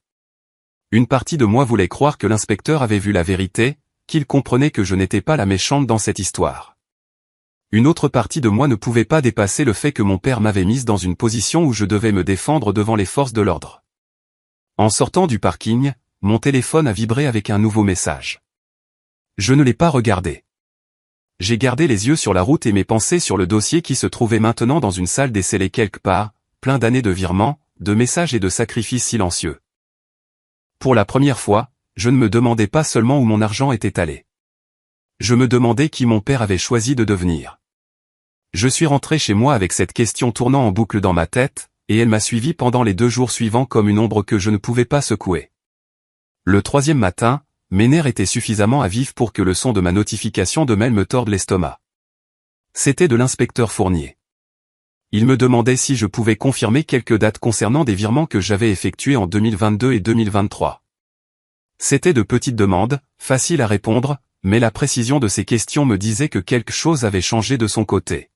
Speaker 1: Une partie de moi voulait croire que l'inspecteur avait vu la vérité, qu'il comprenait que je n'étais pas la méchante dans cette histoire. Une autre partie de moi ne pouvait pas dépasser le fait que mon père m'avait mise dans une position où je devais me défendre devant les forces de l'ordre. En sortant du parking, mon téléphone a vibré avec un nouveau message. Je ne l'ai pas regardé. J'ai gardé les yeux sur la route et mes pensées sur le dossier qui se trouvait maintenant dans une salle décellée quelque part, plein d'années de virements, de messages et de sacrifices silencieux. Pour la première fois, je ne me demandais pas seulement où mon argent était allé. Je me demandais qui mon père avait choisi de devenir. Je suis rentré chez moi avec cette question tournant en boucle dans ma tête, et elle m'a suivi pendant les 2 jours suivants comme une ombre que je ne pouvais pas secouer. Le 3e matin, mes nerfs étaient suffisamment à vif pour que le son de ma notification de mail me torde l'estomac. C'était de l'inspecteur Fournier. Il me demandait si je pouvais confirmer quelques dates concernant des virements que j'avais effectués en 2022 et 2023. C'était de petites demandes, faciles à répondre, mais la précision de ces questions me disait que quelque chose avait changé de son côté.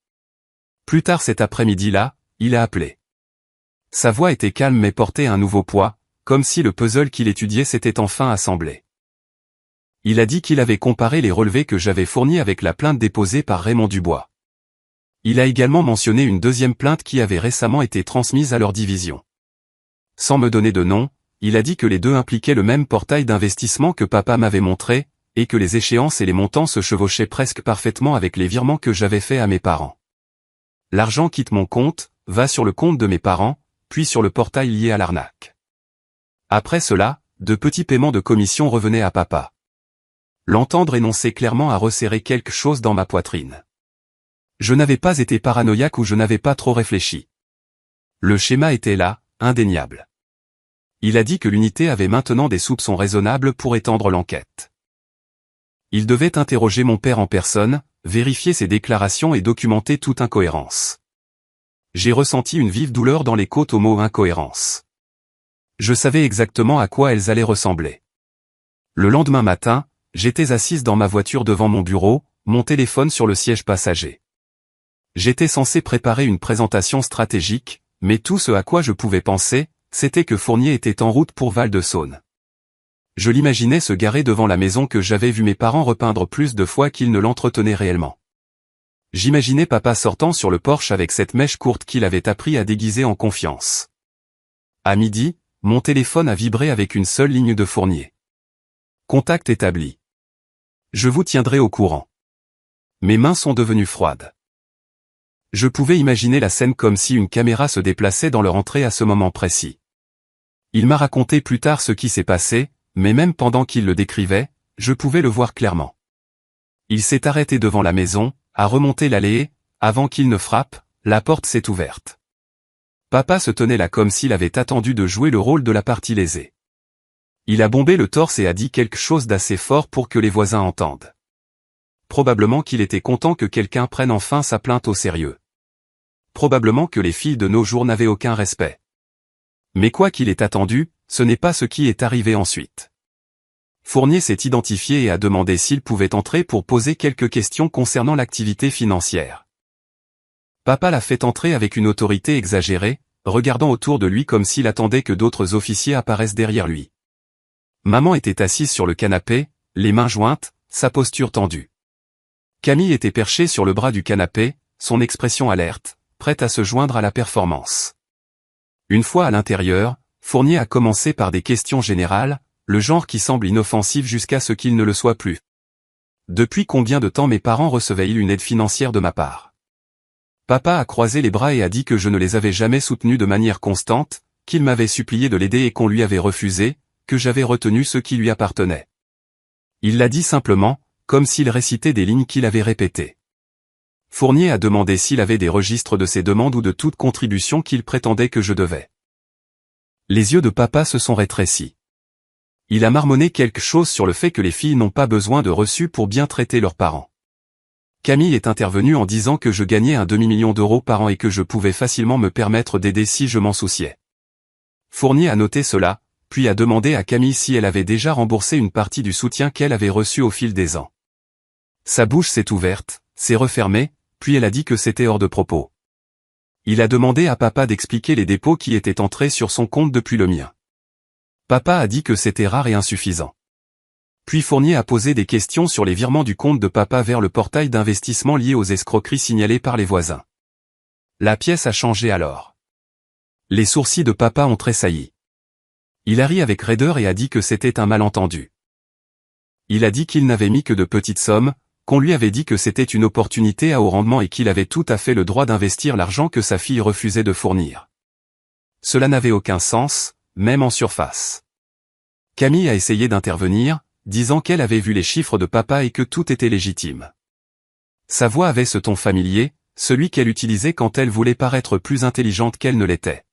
Speaker 1: Plus tard cet après-midi-là, il a appelé. Sa voix était calme mais portait un nouveau poids, comme si le puzzle qu'il étudiait s'était enfin assemblé. Il a dit qu'il avait comparé les relevés que j'avais fournis avec la plainte déposée par Raymond Dubois. Il a également mentionné une 2e plainte qui avait récemment été transmise à leur division. Sans me donner de nom, il a dit que les deux impliquaient le même portail d'investissement que papa m'avait montré, et que les échéances et les montants se chevauchaient presque parfaitement avec les virements que j'avais faits à mes parents. L'argent quitte mon compte, va sur le compte de mes parents, puis sur le portail lié à l'arnaque. Après cela, de petits paiements de commission revenaient à papa. L'entendre énoncer clairement a resserré quelque chose dans ma poitrine. Je n'avais pas été paranoïaque ou je n'avais pas trop réfléchi. Le schéma était là, indéniable. Il a dit que l'unité avait maintenant des soupçons raisonnables pour étendre l'enquête. Il devait interroger mon père en personne, vérifier ses déclarations et documenter toute incohérence. J'ai ressenti une vive douleur dans les côtes au mot incohérence. Je savais exactement à quoi elles allaient ressembler. Le lendemain matin, j'étais assise dans ma voiture devant mon bureau, mon téléphone sur le siège passager. J'étais censé préparer une présentation stratégique, mais tout ce à quoi je pouvais penser, c'était que Fournier était en route pour Val-de-Saône. Je l'imaginais se garer devant la maison que j'avais vu mes parents repeindre plus de fois qu'ils ne l'entretenaient réellement. J'imaginais papa sortant sur le porche avec cette mèche courte qu'il avait appris à déguiser en confiance. À midi, mon téléphone a vibré avec une seule ligne de Fournier. Contact établi. Je vous tiendrai au courant. Mes mains sont devenues froides. Je pouvais imaginer la scène comme si une caméra se déplaçait dans leur entrée à ce moment précis. Il m'a raconté plus tard ce qui s'est passé, mais même pendant qu'il le décrivait, je pouvais le voir clairement. Il s'est arrêté devant la maison, a remonté l'allée et, avant qu'il ne frappe, la porte s'est ouverte. Papa se tenait là comme s'il avait attendu de jouer le rôle de la partie lésée. Il a bombé le torse et a dit quelque chose d'assez fort pour que les voisins entendent. Probablement qu'il était content que quelqu'un prenne enfin sa plainte au sérieux. probablement que les filles de nos jours n'avaient aucun respect. Mais quoi qu'il ait attendu, ce n'est pas ce qui est arrivé ensuite. Fournier s'est identifié et a demandé s'il pouvait entrer pour poser quelques questions concernant l'activité financière. Papa l'a fait entrer avec une autorité exagérée, regardant autour de lui comme s'il attendait que d'autres officiers apparaissent derrière lui. Maman était assise sur le canapé, les mains jointes, sa posture tendue. Camille était perchée sur le bras du canapé, son expression alerte, prête à se joindre à la performance. Une fois à l'intérieur, Fournier a commencé par des questions générales, le genre qui semble inoffensif jusqu'à ce qu'il ne le soit plus. Depuis combien de temps mes parents recevaient-ils une aide financière de ma part? Papa a croisé les bras et a dit que je ne les avais jamais soutenus de manière constante, qu'il m'avait supplié de l'aider et qu'on lui avait refusé, que j'avais retenu ce qui lui appartenait. Il l'a dit simplement, comme s'il récitait des lignes qu'il avait répétées. Fournier a demandé s'il avait des registres de ses demandes ou de toute contribution qu'il prétendait que je devais. Les yeux de papa se sont rétrécis. Il a marmonné quelque chose sur le fait que les filles n'ont pas besoin de reçus pour bien traiter leurs parents. Camille est intervenue en disant que je gagnais un demi-million d'euros par an et que je pouvais facilement me permettre d'aider si je m'en souciais. Fournier a noté cela, puis a demandé à Camille si elle avait déjà remboursé une partie du soutien qu'elle avait reçu au fil des ans. Sa bouche s'est ouverte, s'est refermée, puis elle a dit que c'était hors de propos. Il a demandé à papa d'expliquer les dépôts qui étaient entrés sur son compte depuis le mien. Papa a dit que c'était rare et insuffisant. Puis Fournier a posé des questions sur les virements du compte de papa vers le portail d'investissement lié aux escroqueries signalées par les voisins. La pièce a changé alors. Les sourcils de papa ont tressailli. Il a ri avec raideur et a dit que c'était un malentendu. Il a dit qu'il n'avait mis que de petites sommes, qu'on lui avait dit que c'était une opportunité à haut rendement et qu'il avait tout à fait le droit d'investir l'argent que sa fille refusait de fournir. Cela n'avait aucun sens, même en surface. Camille a essayé d'intervenir, disant qu'elle avait vu les chiffres de papa et que tout était légitime. Sa voix avait ce ton familier, celui qu'elle utilisait quand elle voulait paraître plus intelligente qu'elle ne l'était.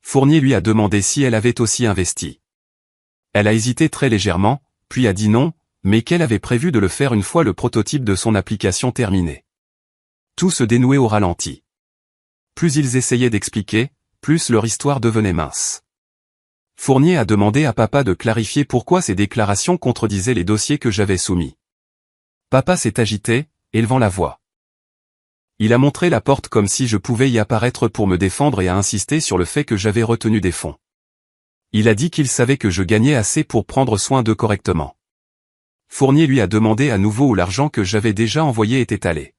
Speaker 1: Fournier lui a demandé si elle avait aussi investi. Elle a hésité très légèrement, puis a dit non, mais qu'elle avait prévu de le faire une fois le prototype de son application terminé. Tout se dénouait au ralenti. Plus ils essayaient d'expliquer, plus leur histoire devenait mince. Fournier a demandé à papa de clarifier pourquoi ces déclarations contredisaient les dossiers que j'avais soumis. Papa s'est agité, élevant la voix. Il a montré la porte comme si je pouvais y apparaître pour me défendre et a insisté sur le fait que j'avais retenu des fonds. Il a dit qu'il savait que je gagnais assez pour prendre soin d'eux correctement. Fournier lui a demandé à nouveau où l'argent que j'avais déjà envoyé était allé.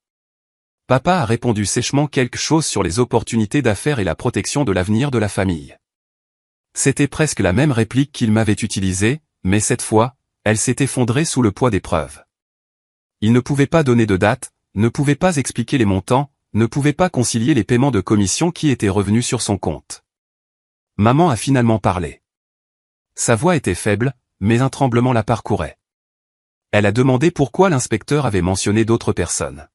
Speaker 1: Papa a répondu sèchement quelque chose sur les opportunités d'affaires et la protection de l'avenir de la famille. C'était presque la même réplique qu'il m'avait utilisée, mais cette fois, elle s'est effondrée sous le poids des preuves. Il ne pouvait pas donner de date, ne pouvait pas expliquer les montants, ne pouvait pas concilier les paiements de commission qui étaient revenus sur son compte. Maman a finalement parlé. Sa voix était faible, mais un tremblement la parcourait. Elle a demandé pourquoi l'inspecteur avait mentionné d'autres personnes.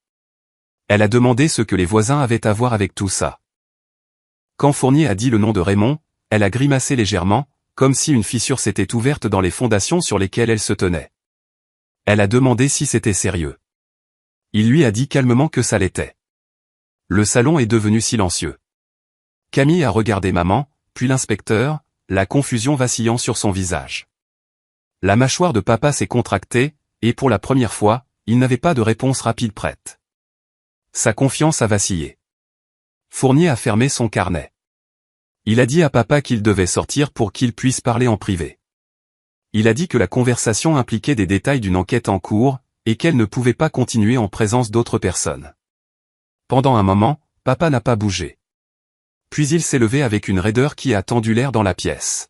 Speaker 1: Elle a demandé ce que les voisins avaient à voir avec tout ça. Quand Fournier a dit le nom de Raymond, elle a grimacé légèrement, comme si une fissure s'était ouverte dans les fondations sur lesquelles elle se tenait. Elle a demandé si c'était sérieux. Il lui a dit calmement que ça l'était. Le salon est devenu silencieux. Camille a regardé maman, puis l'inspecteur, la confusion vacillant sur son visage. La mâchoire de papa s'est contractée, et pour la première fois, il n'avait pas de réponse rapide prête. Sa confiance a vacillé. Fournier a fermé son carnet. Il a dit à papa qu'il devait sortir pour qu'il puisse parler en privé. Il a dit que la conversation impliquait des détails d'une enquête en cours, et qu'elle ne pouvait pas continuer en présence d'autres personnes. Pendant un moment, papa n'a pas bougé. Puis il s'est levé avec une raideur qui a tendu l'air dans la pièce.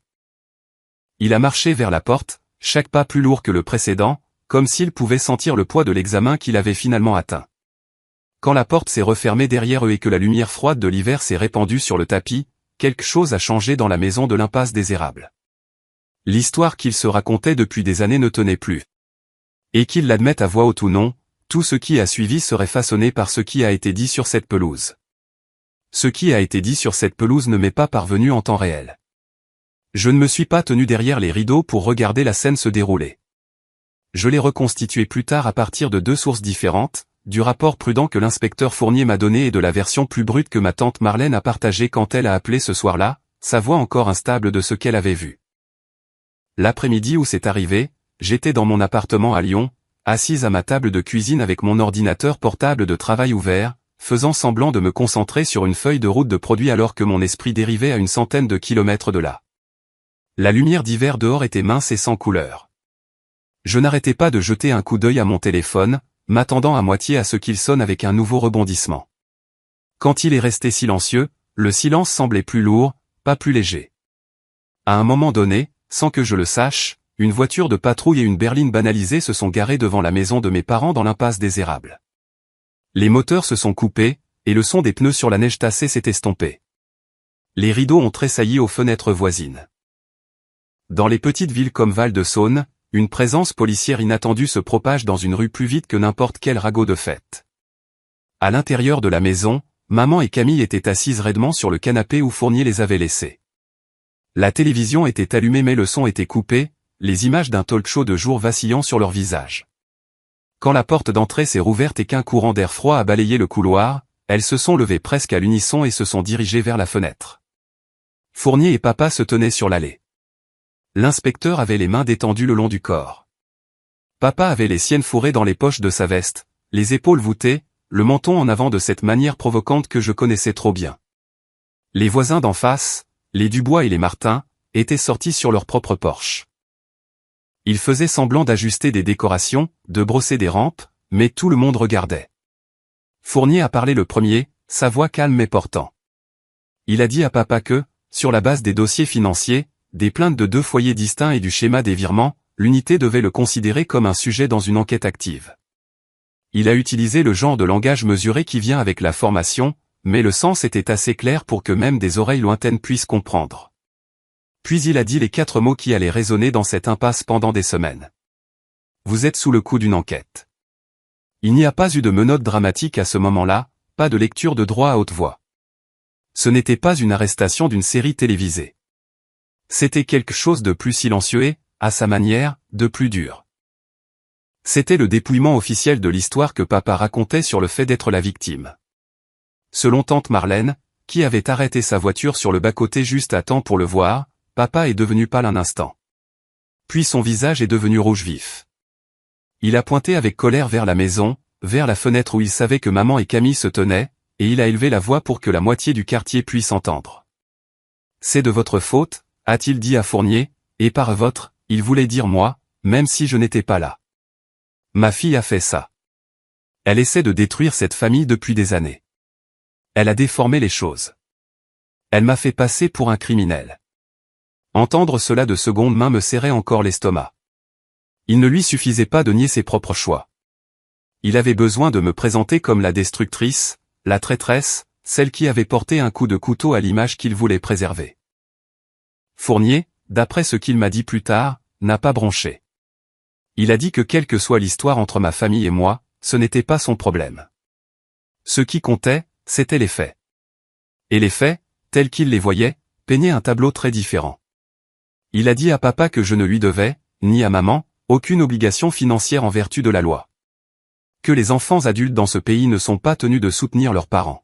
Speaker 1: Il a marché vers la porte, chaque pas plus lourd que le précédent, comme s'il pouvait sentir le poids de l'examen qu'il avait finalement atteint. Quand la porte s'est refermée derrière eux et que la lumière froide de l'hiver s'est répandue sur le tapis, quelque chose a changé dans la maison de l'impasse des Érables. L'histoire qu'il se racontait depuis des années ne tenait plus. Et qu'il l'admette à voix haute ou non, tout ce qui a suivi serait façonné par ce qui a été dit sur cette pelouse. Ce qui a été dit sur cette pelouse ne m'est pas parvenu en temps réel. Je ne me suis pas tenu derrière les rideaux pour regarder la scène se dérouler. Je l'ai reconstituée plus tard à partir de deux sources différentes, du rapport prudent que l'inspecteur Fournier m'a donné et de la version plus brute que ma tante Marlène a partagée quand elle a appelé ce soir-là, sa voix encore instable de ce qu'elle avait vu. L'après-midi où c'est arrivé, j'étais dans mon appartement à Lyon, assise à ma table de cuisine avec mon ordinateur portable de travail ouvert, faisant semblant de me concentrer sur une feuille de route de produits alors que mon esprit dérivait à une centaine de kilomètres de là. La lumière d'hiver dehors était mince et sans couleur. Je n'arrêtais pas de jeter un coup d'œil à mon téléphone, m'attendant à moitié à ce qu'il sonne avec un nouveau rebondissement. Quand il est resté silencieux, le silence semblait plus lourd, pas plus léger. À un moment donné, sans que je le sache, une voiture de patrouille et une berline banalisée se sont garées devant la maison de mes parents dans l'impasse des Érables. Les moteurs se sont coupés, et le son des pneus sur la neige tassée s'est estompé. Les rideaux ont tressailli aux fenêtres voisines. Dans les petites villes comme Val-de-Saône, une présence policière inattendue se propage dans une rue plus vite que n'importe quel ragot de fête. À l'intérieur de la maison, maman et Camille étaient assises raidement sur le canapé où Fournier les avait laissées. La télévision était allumée mais le son était coupé, les images d'un talk-show de jour vacillant sur leur visage. Quand la porte d'entrée s'est rouverte et qu'un courant d'air froid a balayé le couloir, elles se sont levées presque à l'unisson et se sont dirigées vers la fenêtre. Fournier et papa se tenaient sur l'allée. L'inspecteur avait les mains détendues le long du corps. Papa avait les siennes fourrées dans les poches de sa veste, les épaules voûtées, le menton en avant de cette manière provocante que je connaissais trop bien. Les voisins d'en face, les Dubois et les Martin, étaient sortis sur leur propre porche. Ils faisaient semblant d'ajuster des décorations, de brosser des rampes, mais tout le monde regardait. Fournier a parlé le premier, sa voix calme mais portant. Il a dit à papa que, sur la base des dossiers financiers, des plaintes de 2 foyers distincts et du schéma des virements, l'unité devait le considérer comme un sujet dans une enquête active. Il a utilisé le genre de langage mesuré qui vient avec la formation, mais le sens était assez clair pour que même des oreilles lointaines puissent comprendre. Puis il a dit les 4 mots qui allaient résonner dans cette impasse pendant des semaines. Vous êtes sous le coup d'une enquête. Il n'y a pas eu de menottes dramatiques à ce moment-là, pas de lecture de droit à haute voix. Ce n'était pas une arrestation d'une série télévisée. C'était quelque chose de plus silencieux et, à sa manière, de plus dur. C'était le dépouillement officiel de l'histoire que papa racontait sur le fait d'être la victime. Selon tante Marlène, qui avait arrêté sa voiture sur le bas-côté juste à temps pour le voir, papa est devenu pâle un instant. Puis son visage est devenu rouge vif. Il a pointé avec colère vers la maison, vers la fenêtre où il savait que maman et Camille se tenaient, et il a élevé la voix pour que la moitié du quartier puisse entendre. C'est de votre faute, a-t-il dit à Fournier, et par votre, il voulait dire moi, même si je n'étais pas là. Ma fille a fait ça. Elle essaie de détruire cette famille depuis des années. Elle a déformé les choses. Elle m'a fait passer pour un criminel. Entendre cela de seconde main me serrait encore l'estomac. Il ne lui suffisait pas de nier ses propres choix. Il avait besoin de me présenter comme la destructrice, la traîtresse, celle qui avait porté un coup de couteau à l'image qu'il voulait préserver. Fournier, d'après ce qu'il m'a dit plus tard, n'a pas bronché. Il a dit que quelle que soit l'histoire entre ma famille et moi, ce n'était pas son problème. Ce qui comptait, c'étaient les faits. Et les faits, tels qu'il les voyait, peignaient un tableau très différent. Il a dit à papa que je ne lui devais, ni à maman, aucune obligation financière en vertu de la loi. Que les enfants adultes dans ce pays ne sont pas tenus de soutenir leurs parents.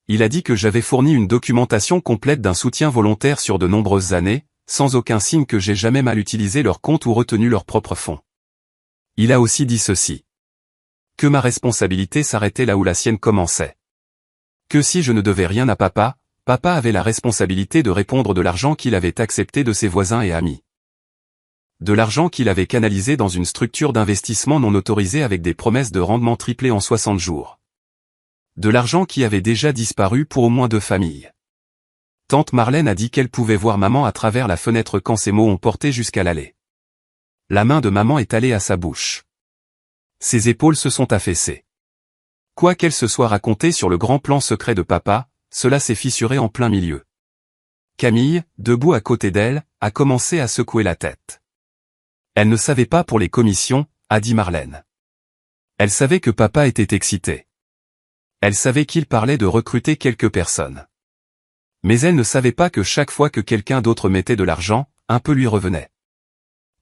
Speaker 1: Il a dit que j'avais fourni une documentation complète d'un soutien volontaire sur de nombreuses années, sans aucun signe que j'ai jamais mal utilisé leur compte ou retenu leurs propres fonds. Il a aussi dit ceci. Que ma responsabilité s'arrêtait là où la sienne commençait. Que si je ne devais rien à papa, papa avait la responsabilité de répondre de l'argent qu'il avait accepté de ses voisins et amis. De l'argent qu'il avait canalisé dans une structure d'investissement non autorisée avec des promesses de rendement triplé en 60 jours. De l'argent qui avait déjà disparu pour au moins 2 familles. Tante Marlène a dit qu'elle pouvait voir maman à travers la fenêtre quand ces mots ont porté jusqu'à l'allée. La main de maman est allée à sa bouche. Ses épaules se sont affaissées. Quoi qu'elle se soit racontée sur le grand plan secret de papa, cela s'est fissuré en plein milieu. Camille, debout à côté d'elle, a commencé à secouer la tête. Elle ne savait pas pour les commissions, a dit Marlène. Elle savait que papa était excité. Elle savait qu'il parlait de recruter quelques personnes. Mais elle ne savait pas que chaque fois que quelqu'un d'autre mettait de l'argent, un peu lui revenait.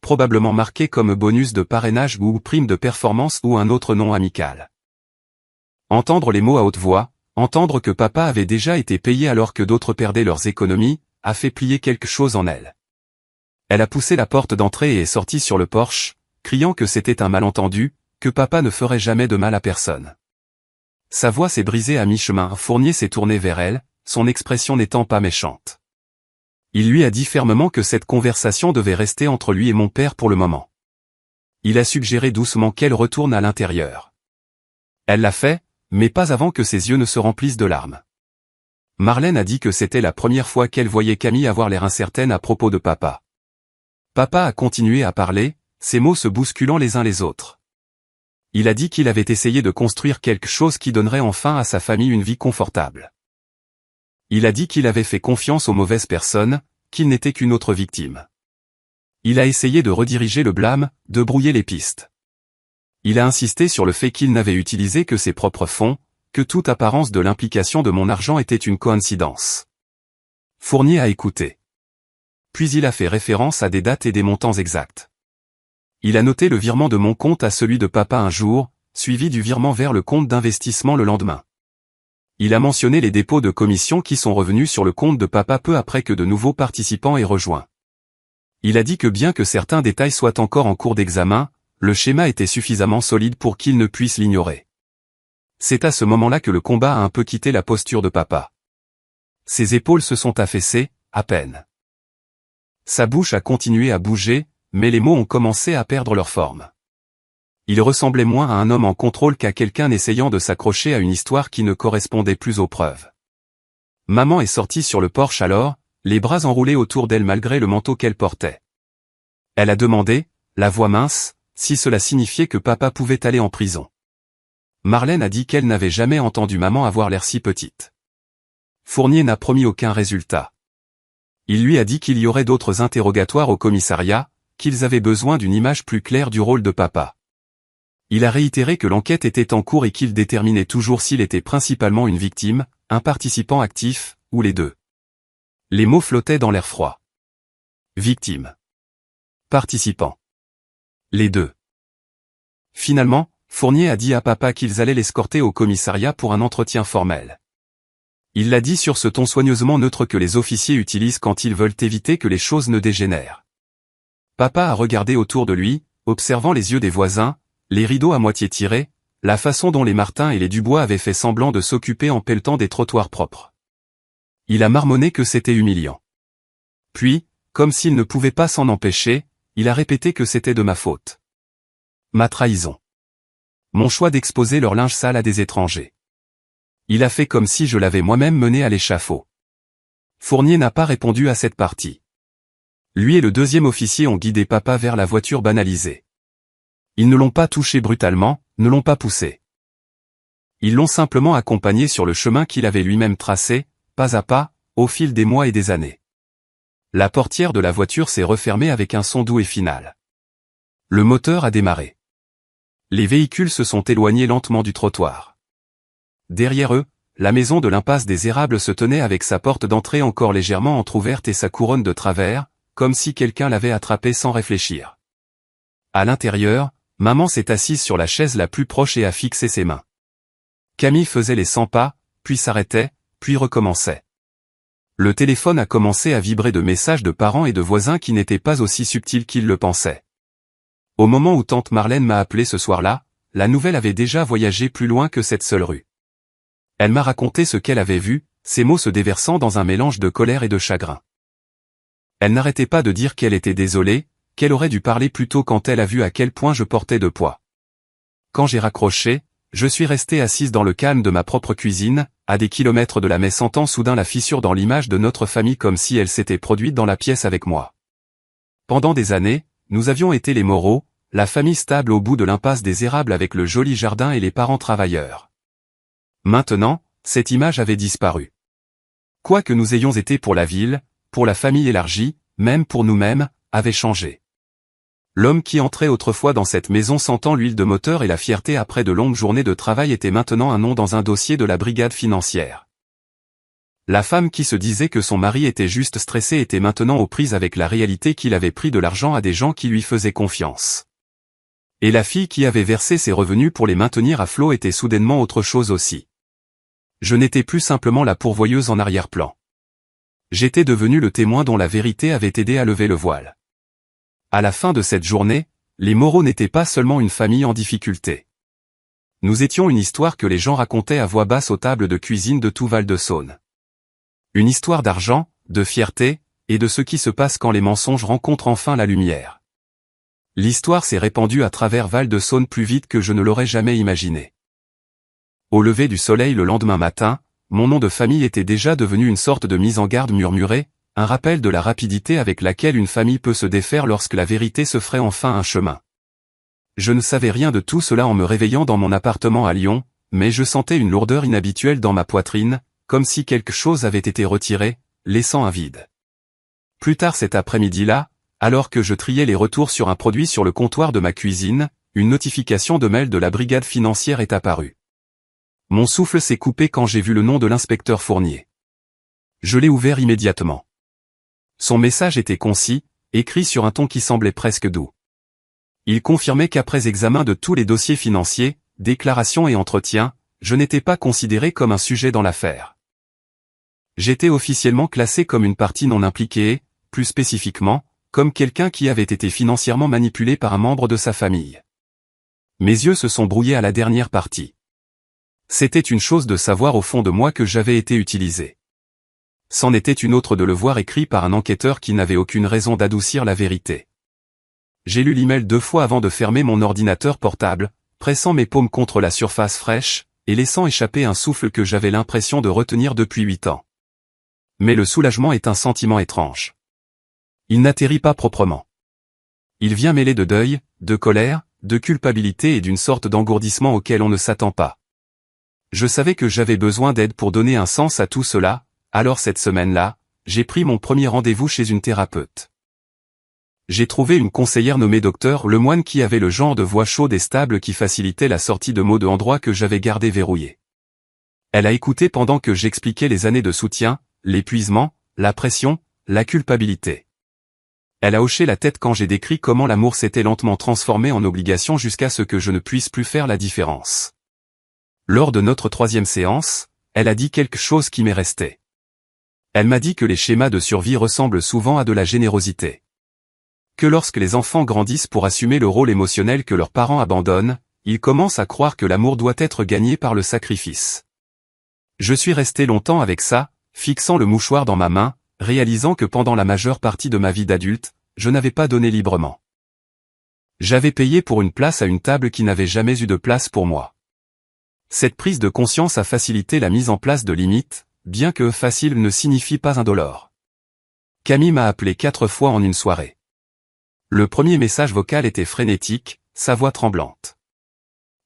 Speaker 1: Probablement marqué comme bonus de parrainage ou prime de performance ou un autre nom amical. Entendre les mots à haute voix, entendre que papa avait déjà été payé alors que d'autres perdaient leurs économies, a fait plier quelque chose en elle. Elle a poussé la porte d'entrée et est sortie sur le porche, criant que c'était un malentendu, que papa ne ferait jamais de mal à personne. Sa voix s'est brisée à mi-chemin. Fournier s'est tourné vers elle, son expression n'étant pas méchante. Il lui a dit fermement que cette conversation devait rester entre lui et mon père pour le moment. Il a suggéré doucement qu'elle retourne à l'intérieur. Elle l'a fait, mais pas avant que ses yeux ne se remplissent de larmes. Marlène a dit que c'était la première fois qu'elle voyait Camille avoir l'air incertaine à propos de papa. Papa a continué à parler, ses mots se bousculant les uns les autres. Il a dit qu'il avait essayé de construire quelque chose qui donnerait enfin à sa famille une vie confortable. Il a dit qu'il avait fait confiance aux mauvaises personnes, qu'il n'était qu'une autre victime. Il a essayé de rediriger le blâme, de brouiller les pistes. Il a insisté sur le fait qu'il n'avait utilisé que ses propres fonds, que toute apparence de l'implication de mon argent était une coïncidence. Fournier a écouté. Puis il a fait référence à des dates et des montants exacts. Il a noté le virement de mon compte à celui de papa un jour, suivi du virement vers le compte d'investissement le lendemain. Il a mentionné les dépôts de commission qui sont revenus sur le compte de papa peu après que de nouveaux participants aient rejoint. Il a dit que bien que certains détails soient encore en cours d'examen, le schéma était suffisamment solide pour qu'il ne puisse l'ignorer. C'est à ce moment-là que le combat a un peu quitté la posture de papa. Ses épaules se sont affaissées, à peine. Sa bouche a continué à bouger, mais les mots ont commencé à perdre leur forme. Il ressemblait moins à un homme en contrôle qu'à quelqu'un essayant de s'accrocher à une histoire qui ne correspondait plus aux preuves. Maman est sortie sur le porche alors, les bras enroulés autour d'elle malgré le manteau qu'elle portait. Elle a demandé, la voix mince, si cela signifiait que papa pouvait aller en prison. Marlène a dit qu'elle n'avait jamais entendu maman avoir l'air si petite. Fournier n'a promis aucun résultat. Il lui a dit qu'il y aurait d'autres interrogatoires au commissariat, qu'ils avaient besoin d'une image plus claire du rôle de papa. Il a réitéré que l'enquête était en cours et qu'il déterminait toujours s'il était principalement une victime, un participant actif, ou les deux. Les mots flottaient dans l'air froid. Victime. Participant. Les deux. Finalement, Fournier a dit à papa qu'ils allaient l'escorter au commissariat pour un entretien formel. Il l'a dit sur ce ton soigneusement neutre que les officiers utilisent quand ils veulent éviter que les choses ne dégénèrent. Papa a regardé autour de lui, observant les yeux des voisins, les rideaux à moitié tirés, la façon dont les Martin et les Dubois avaient fait semblant de s'occuper en pelletant des trottoirs propres. Il a marmonné que c'était humiliant. Puis, comme s'il ne pouvait pas s'en empêcher, il a répété que c'était de ma faute. Ma trahison. Mon choix d'exposer leur linge sale à des étrangers. Il a fait comme si je l'avais moi-même mené à l'échafaud. Fournier n'a pas répondu à cette partie. Lui et le deuxième officier ont guidé papa vers la voiture banalisée. Ils ne l'ont pas touché brutalement, ne l'ont pas poussé. Ils l'ont simplement accompagné sur le chemin qu'il avait lui-même tracé, pas à pas, au fil des mois et des années. La portière de la voiture s'est refermée avec un son doux et final. Le moteur a démarré. Les véhicules se sont éloignés lentement du trottoir. Derrière eux, la maison de l'impasse des Érables se tenait avec sa porte d'entrée encore légèrement entr'ouverte et sa couronne de travers, comme si quelqu'un l'avait attrapée sans réfléchir. À l'intérieur, maman s'est assise sur la chaise la plus proche et a fixé ses mains. Camille faisait les 100 pas, puis s'arrêtait, puis recommençait. Le téléphone a commencé à vibrer de messages de parents et de voisins qui n'étaient pas aussi subtils qu'ils le pensaient. Au moment où tante Marlène m'a appelé ce soir-là, la nouvelle avait déjà voyagé plus loin que cette seule rue. Elle m'a raconté ce qu'elle avait vu, ses mots se déversant dans un mélange de colère et de chagrin. Elle n'arrêtait pas de dire qu'elle était désolée, qu'elle aurait dû parler plus tôt quand elle a vu à quel point je portais de poids. Quand j'ai raccroché, je suis restée assise dans le calme de ma propre cuisine, à des kilomètres de la sentant soudain la fissure dans l'image de notre famille comme si elle s'était produite dans la pièce avec moi. Pendant des années, nous avions été les Moreau, la famille stable au bout de l'impasse des Érables avec le joli jardin et les parents travailleurs. Maintenant, cette image avait disparu. Quoi que nous ayons été pour la ville, pour la famille élargie, même pour nous-mêmes, avait changé. L'homme qui entrait autrefois dans cette maison sentant l'huile de moteur et la fierté après de longues journées de travail était maintenant un nom dans un dossier de la brigade financière. La femme qui se disait que son mari était juste stressé était maintenant aux prises avec la réalité qu'il avait pris de l'argent à des gens qui lui faisaient confiance. Et la fille qui avait versé ses revenus pour les maintenir à flot était soudainement autre chose aussi. Je n'étais plus simplement la pourvoyeuse en arrière-plan. J'étais devenu le témoin dont la vérité avait aidé à lever le voile. À la fin de cette journée, les Moreau n'étaient pas seulement une famille en difficulté. Nous étions une histoire que les gens racontaient à voix basse aux tables de cuisine de tout Val-de-Saône. Une histoire d'argent, de fierté, et de ce qui se passe quand les mensonges rencontrent enfin la lumière. L'histoire s'est répandue à travers Val-de-Saône plus vite que je ne l'aurais jamais imaginé. Au lever du soleil le lendemain matin, mon nom de famille était déjà devenu une sorte de mise en garde murmurée, un rappel de la rapidité avec laquelle une famille peut se défaire lorsque la vérité se ferait enfin un chemin. Je ne savais rien de tout cela en me réveillant dans mon appartement à Lyon, mais je sentais une lourdeur inhabituelle dans ma poitrine, comme si quelque chose avait été retiré, laissant un vide. Plus tard cet après-midi-là, alors que je triais les retours sur un produit sur le comptoir de ma cuisine, une notification de mail de la brigade financière est apparue. Mon souffle s'est coupé quand j'ai vu le nom de l'inspecteur Fournier. Je l'ai ouvert immédiatement. Son message était concis, écrit sur un ton qui semblait presque doux. Il confirmait qu'après examen de tous les dossiers financiers, déclarations et entretiens, je n'étais pas considéré comme un sujet dans l'affaire. J'étais officiellement classé comme une partie non impliquée et, plus spécifiquement, comme quelqu'un qui avait été financièrement manipulé par un membre de sa famille. Mes yeux se sont brouillés à la dernière partie. C'était une chose de savoir au fond de moi que j'avais été utilisé. C'en était une autre de le voir écrit par un enquêteur qui n'avait aucune raison d'adoucir la vérité. J'ai lu l'email 2 fois avant de fermer mon ordinateur portable, pressant mes paumes contre la surface fraîche, et laissant échapper un souffle que j'avais l'impression de retenir depuis 8 ans. Mais le soulagement est un sentiment étrange. Il n'atterrit pas proprement. Il vient mêler de deuil, de colère, de culpabilité et d'une sorte d'engourdissement auquel on ne s'attend pas. Je savais que j'avais besoin d'aide pour donner un sens à tout cela, alors cette semaine-là, j'ai pris mon premier rendez-vous chez une thérapeute. J'ai trouvé une conseillère nommée Docteur Lemoine qui avait le genre de voix chaude et stable qui facilitait la sortie de mots de endroits que j'avais gardés verrouillés. Elle a écouté pendant que j'expliquais les années de soutien, l'épuisement, la pression, la culpabilité. Elle a hoché la tête quand j'ai décrit comment l'amour s'était lentement transformé en obligation jusqu'à ce que je ne puisse plus faire la différence. Lors de notre 3e séance, elle a dit quelque chose qui m'est resté. Elle m'a dit que les schémas de survie ressemblent souvent à de la générosité. Que lorsque les enfants grandissent pour assumer le rôle émotionnel que leurs parents abandonnent, ils commencent à croire que l'amour doit être gagné par le sacrifice. Je suis resté longtemps avec ça, fixant le mouchoir dans ma main, réalisant que pendant la majeure partie de ma vie d'adulte, je n'avais pas donné librement. J'avais payé pour une place à une table qui n'avait jamais eu de place pour moi. Cette prise de conscience a facilité la mise en place de limites, bien que facile ne signifie pas indolore. Camille m'a appelé 4 fois en une soirée. Le premier message vocal était frénétique, sa voix tremblante.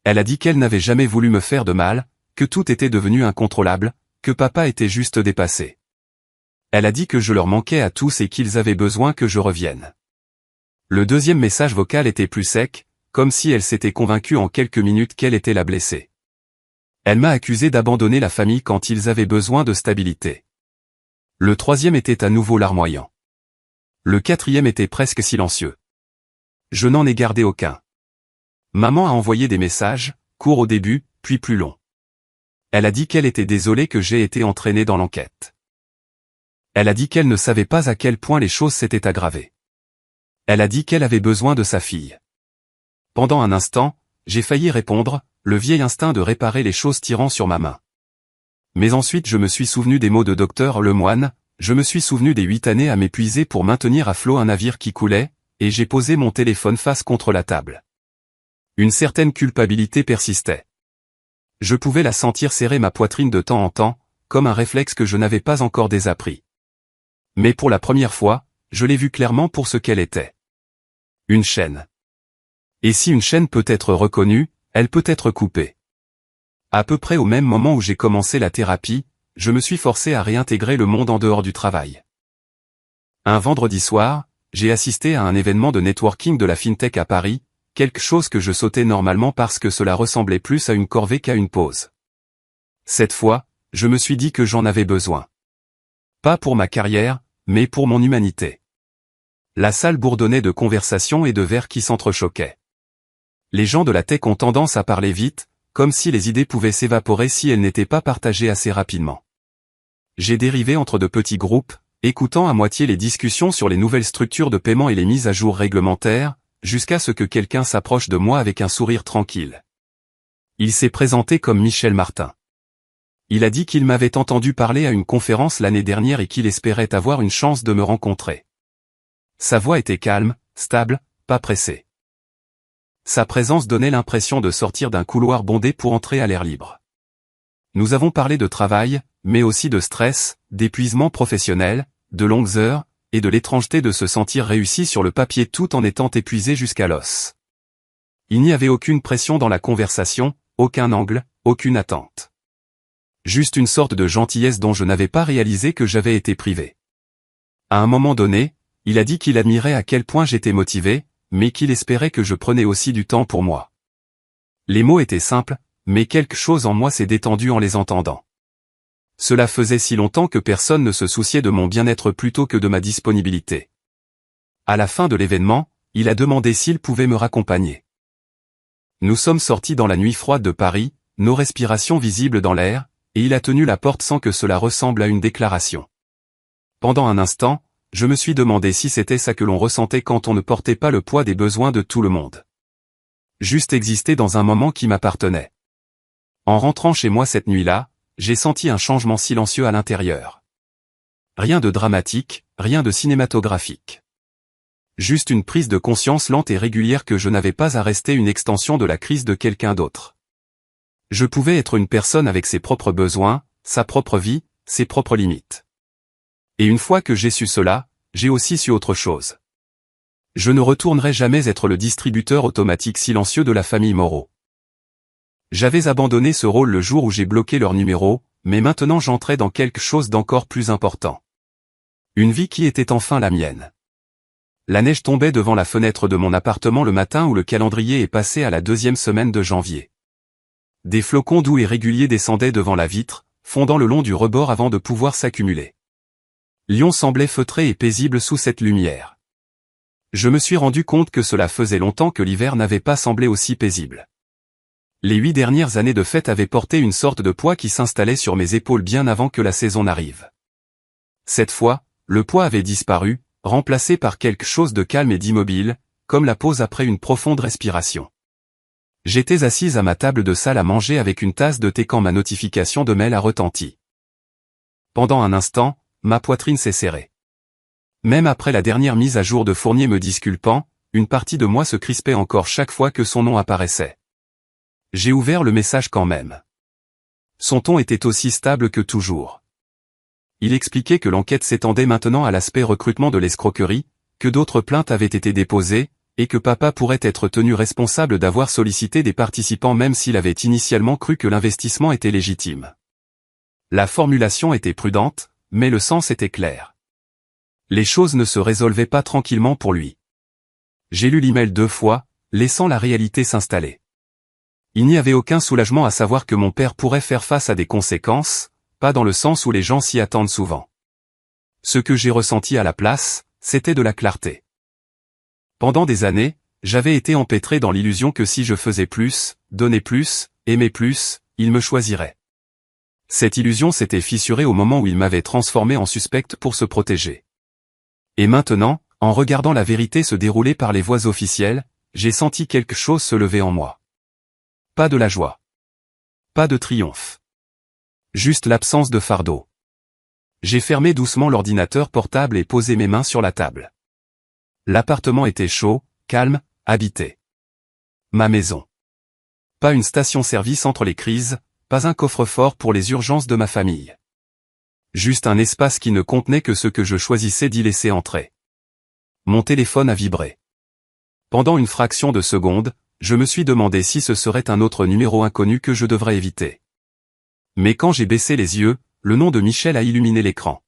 Speaker 1: Elle a dit qu'elle n'avait jamais voulu me faire de mal, que tout était devenu incontrôlable, que papa était juste dépassé. Elle a dit que je leur manquais à tous et qu'ils avaient besoin que je revienne. Le deuxième message vocal était plus sec, comme si elle s'était convaincue en quelques minutes qu'elle était la blessée. Elle m'a accusé d'abandonner la famille quand ils avaient besoin de stabilité. Le troisième était à nouveau larmoyant. Le quatrième était presque silencieux. Je n'en ai gardé aucun. Maman a envoyé des messages, courts au début, puis plus longs. Elle a dit qu'elle était désolée que j'ai été entraîné dans l'enquête. Elle a dit qu'elle ne savait pas à quel point les choses s'étaient aggravées. Elle a dit qu'elle avait besoin de sa fille. Pendant un instant, j'ai failli répondre, le vieil instinct de réparer les choses tirant sur ma main. Mais ensuite je me suis souvenu des mots de Docteur Lemoine, je me suis souvenu des 8 années à m'épuiser pour maintenir à flot un navire qui coulait, et j'ai posé mon téléphone face contre la table. Une certaine culpabilité persistait. Je pouvais la sentir serrer ma poitrine de temps en temps, comme un réflexe que je n'avais pas encore désappris. Mais pour la première fois, je l'ai vue clairement pour ce qu'elle était. Une chaîne. Et si une chaîne peut être reconnue, elle peut être coupée. À peu près au même moment où j'ai commencé la thérapie, je me suis forcé à réintégrer le monde en dehors du travail. Un vendredi soir, j'ai assisté à un événement de networking de la FinTech à Paris, quelque chose que je sautais normalement parce que cela ressemblait plus à une corvée qu'à une pause. Cette fois, je me suis dit que j'en avais besoin. Pas pour ma carrière, mais pour mon humanité. La salle bourdonnait de conversations et de verres qui s'entrechoquaient. Les gens de la tech ont tendance à parler vite, comme si les idées pouvaient s'évaporer si elles n'étaient pas partagées assez rapidement. J'ai dérivé entre de petits groupes, écoutant à moitié les discussions sur les nouvelles structures de paiement et les mises à jour réglementaires, jusqu'à ce que quelqu'un s'approche de moi avec un sourire tranquille. Il s'est présenté comme Michel Martin. Il a dit qu'il m'avait entendu parler à une conférence l'année dernière et qu'il espérait avoir une chance de me rencontrer. Sa voix était calme, stable, pas pressée. Sa présence donnait l'impression de sortir d'un couloir bondé pour entrer à l'air libre. Nous avons parlé de travail, mais aussi de stress, d'épuisement professionnel, de longues heures, et de l'étrangeté de se sentir réussi sur le papier tout en étant épuisé jusqu'à l'os. Il n'y avait aucune pression dans la conversation, aucun angle, aucune attente. Juste une sorte de gentillesse dont je n'avais pas réalisé que j'avais été privé. À un moment donné, il a dit qu'il admirait à quel point j'étais motivé, mais qu'il espérait que je prenais aussi du temps pour moi. Les mots étaient simples, mais quelque chose en moi s'est détendu en les entendant. Cela faisait si longtemps que personne ne se souciait de mon bien-être plutôt que de ma disponibilité. À la fin de l'événement, il a demandé s'il pouvait me raccompagner. Nous sommes sortis dans la nuit froide de Paris, nos respirations visibles dans l'air, et il a tenu la porte sans que cela ressemble à une déclaration. Pendant un instant, je me suis demandé si c'était ça que l'on ressentait quand on ne portait pas le poids des besoins de tout le monde. Juste exister dans un moment qui m'appartenait. En rentrant chez moi cette nuit-là, j'ai senti un changement silencieux à l'intérieur. Rien de dramatique, rien de cinématographique. Juste une prise de conscience lente et régulière que je n'avais pas à rester une extension de la crise de quelqu'un d'autre. Je pouvais être une personne avec ses propres besoins, sa propre vie, ses propres limites. Et une fois que j'ai su cela, j'ai aussi su autre chose. Je ne retournerai jamais être le distributeur automatique silencieux de la famille Moreau. J'avais abandonné ce rôle le jour où j'ai bloqué leur numéro, mais maintenant j'entrais dans quelque chose d'encore plus important. Une vie qui était enfin la mienne. La neige tombait devant la fenêtre de mon appartement le matin où le calendrier est passé à la 2e semaine de janvier. Des flocons doux et réguliers descendaient devant la vitre, fondant le long du rebord avant de pouvoir s'accumuler. Lyon semblait feutré et paisible sous cette lumière. Je me suis rendu compte que cela faisait longtemps que l'hiver n'avait pas semblé aussi paisible. Les 8 dernières années de fête avaient porté une sorte de poids qui s'installait sur mes épaules bien avant que la saison n'arrive. Cette fois, le poids avait disparu, remplacé par quelque chose de calme et d'immobile, comme la pause après une profonde respiration. J'étais assise à ma table de salle à manger avec une tasse de thé quand ma notification de mail a retenti. Pendant un instant, ma poitrine s'est serrée. Même après la dernière mise à jour de Fournier me disculpant, une partie de moi se crispait encore chaque fois que son nom apparaissait. J'ai ouvert le message quand même. Son ton était aussi stable que toujours. Il expliquait que l'enquête s'étendait maintenant à l'aspect recrutement de l'escroquerie, que d'autres plaintes avaient été déposées, et que papa pourrait être tenu responsable d'avoir sollicité des participants même s'il avait initialement cru que l'investissement était légitime. La formulation était prudente, mais le sens était clair. Les choses ne se résolvaient pas tranquillement pour lui. J'ai lu l'email 2 fois, laissant la réalité s'installer. Il n'y avait aucun soulagement à savoir que mon père pourrait faire face à des conséquences, pas dans le sens où les gens s'y attendent souvent. Ce que j'ai ressenti à la place, c'était de la clarté. Pendant des années, j'avais été empêtré dans l'illusion que si je faisais plus, donnais plus, aimais plus, il me choisirait. Cette illusion s'était fissurée au moment où il m'avait transformé en suspecte pour se protéger. Et maintenant, en regardant la vérité se dérouler par les voies officielles, j'ai senti quelque chose se lever en moi. Pas de la joie. Pas de triomphe. Juste l'absence de fardeau. J'ai fermé doucement l'ordinateur portable et posé mes mains sur la table. L'appartement était chaud, calme, habité. Ma maison. Pas une station-service entre les crises, pas un coffre-fort pour les urgences de ma famille. Juste un espace qui ne contenait que ce que je choisissais d'y laisser entrer. Mon téléphone a vibré. Pendant une fraction de seconde, je me suis demandé si ce serait un autre numéro inconnu que je devrais éviter. Mais quand j'ai baissé les yeux, le nom de Michel a illuminé l'écran.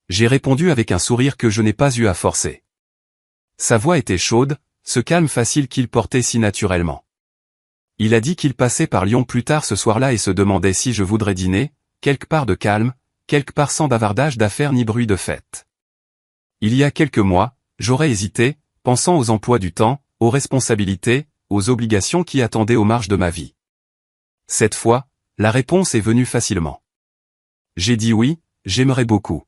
Speaker 1: J'ai répondu avec un sourire que je n'ai pas eu à forcer. Sa voix était chaude, ce calme facile qu'il portait si naturellement. Il a dit qu'il passait par Lyon plus tard ce soir-là et se demandait si je voudrais dîner, quelque part de calme, quelque part sans bavardage d'affaires ni bruit de fête. Il y a quelques mois, j'aurais hésité, pensant aux emplois du temps, aux responsabilités, aux obligations qui attendaient aux marges de ma vie. Cette fois, la réponse est venue facilement. J'ai dit oui, j'aimerais beaucoup.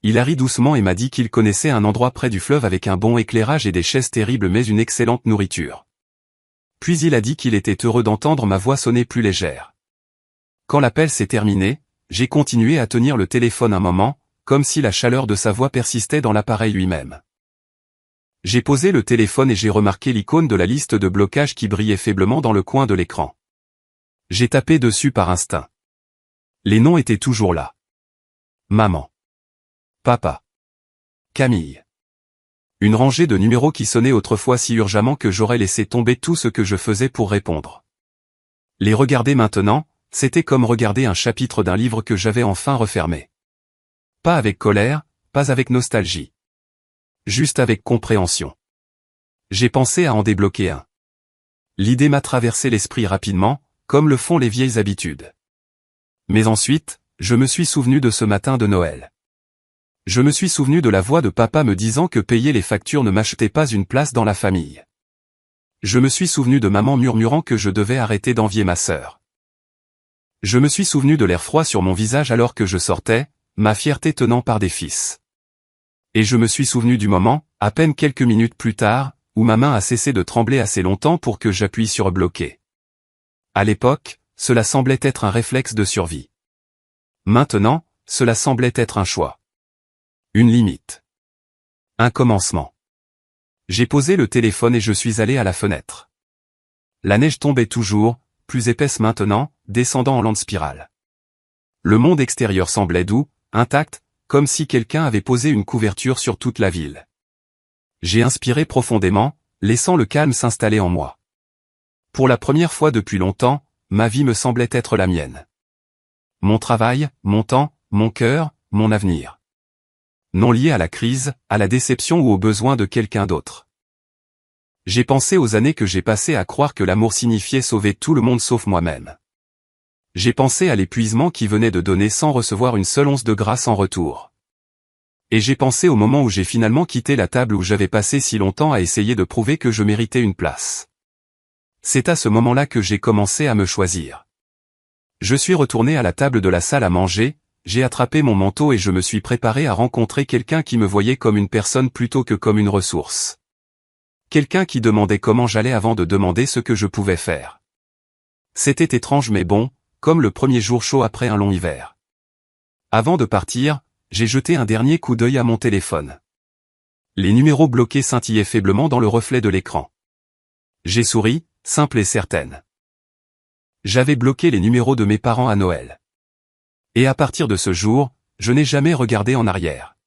Speaker 1: Il a ri doucement et m'a dit qu'il connaissait un endroit près du fleuve avec un bon éclairage et des chaises terribles mais une excellente nourriture. Puis il a dit qu'il était heureux d'entendre ma voix sonner plus légère. Quand l'appel s'est terminé, j'ai continué à tenir le téléphone un moment, comme si la chaleur de sa voix persistait dans l'appareil lui-même. J'ai posé le téléphone et j'ai remarqué l'icône de la liste de blocage qui brillait faiblement dans le coin de l'écran. J'ai tapé dessus par instinct. Les noms étaient toujours là. Maman. Papa. Camille. Une rangée de numéros qui sonnaient autrefois si urgemment que j'aurais laissé tomber tout ce que je faisais pour répondre. Les regarder maintenant, c'était comme regarder un chapitre d'un livre que j'avais enfin refermé. Pas avec colère, pas avec nostalgie. Juste avec compréhension. J'ai pensé à en débloquer un. L'idée m'a traversé l'esprit rapidement, comme le font les vieilles habitudes. Mais ensuite, je me suis souvenu de ce matin de Noël. Je me suis souvenu de la voix de papa me disant que payer les factures ne m'achetait pas une place dans la famille. Je me suis souvenu de maman murmurant que je devais arrêter d'envier ma sœur. Je me suis souvenu de l'air froid sur mon visage alors que je sortais, ma fierté tenant par des fils. Et je me suis souvenu du moment, à peine quelques minutes plus tard, où ma main a cessé de trembler assez longtemps pour que j'appuie sur bloquer. À l'époque, cela semblait être un réflexe de survie. Maintenant, cela semblait être un choix. Une limite. Un commencement. J'ai posé le téléphone et je suis allé à la fenêtre. La neige tombait toujours, plus épaisse maintenant, descendant en lente spirale. Le monde extérieur semblait doux, intact, comme si quelqu'un avait posé une couverture sur toute la ville. J'ai inspiré profondément, laissant le calme s'installer en moi. Pour la première fois depuis longtemps, ma vie me semblait être la mienne. Mon travail, mon temps, mon cœur, mon avenir. Non lié à la crise, à la déception ou aux besoins de quelqu'un d'autre. J'ai pensé aux années que j'ai passées à croire que l'amour signifiait sauver tout le monde sauf moi-même. J'ai pensé à l'épuisement qui venait de donner sans recevoir une seule once de grâce en retour. Et j'ai pensé au moment où j'ai finalement quitté la table où j'avais passé si longtemps à essayer de prouver que je méritais une place. C'est à ce moment-là que j'ai commencé à me choisir. Je suis retourné à la table de la salle à manger, j'ai attrapé mon manteau et je me suis préparé à rencontrer quelqu'un qui me voyait comme une personne plutôt que comme une ressource. Quelqu'un qui demandait comment j'allais avant de demander ce que je pouvais faire. C'était étrange mais bon, comme le premier jour chaud après un long hiver. Avant de partir, j'ai jeté un dernier coup d'œil à mon téléphone. Les numéros bloqués scintillaient faiblement dans le reflet de l'écran. J'ai souri, simple et certaine. J'avais bloqué les numéros de mes parents à Noël. Et à partir de ce jour, je n'ai jamais regardé en arrière.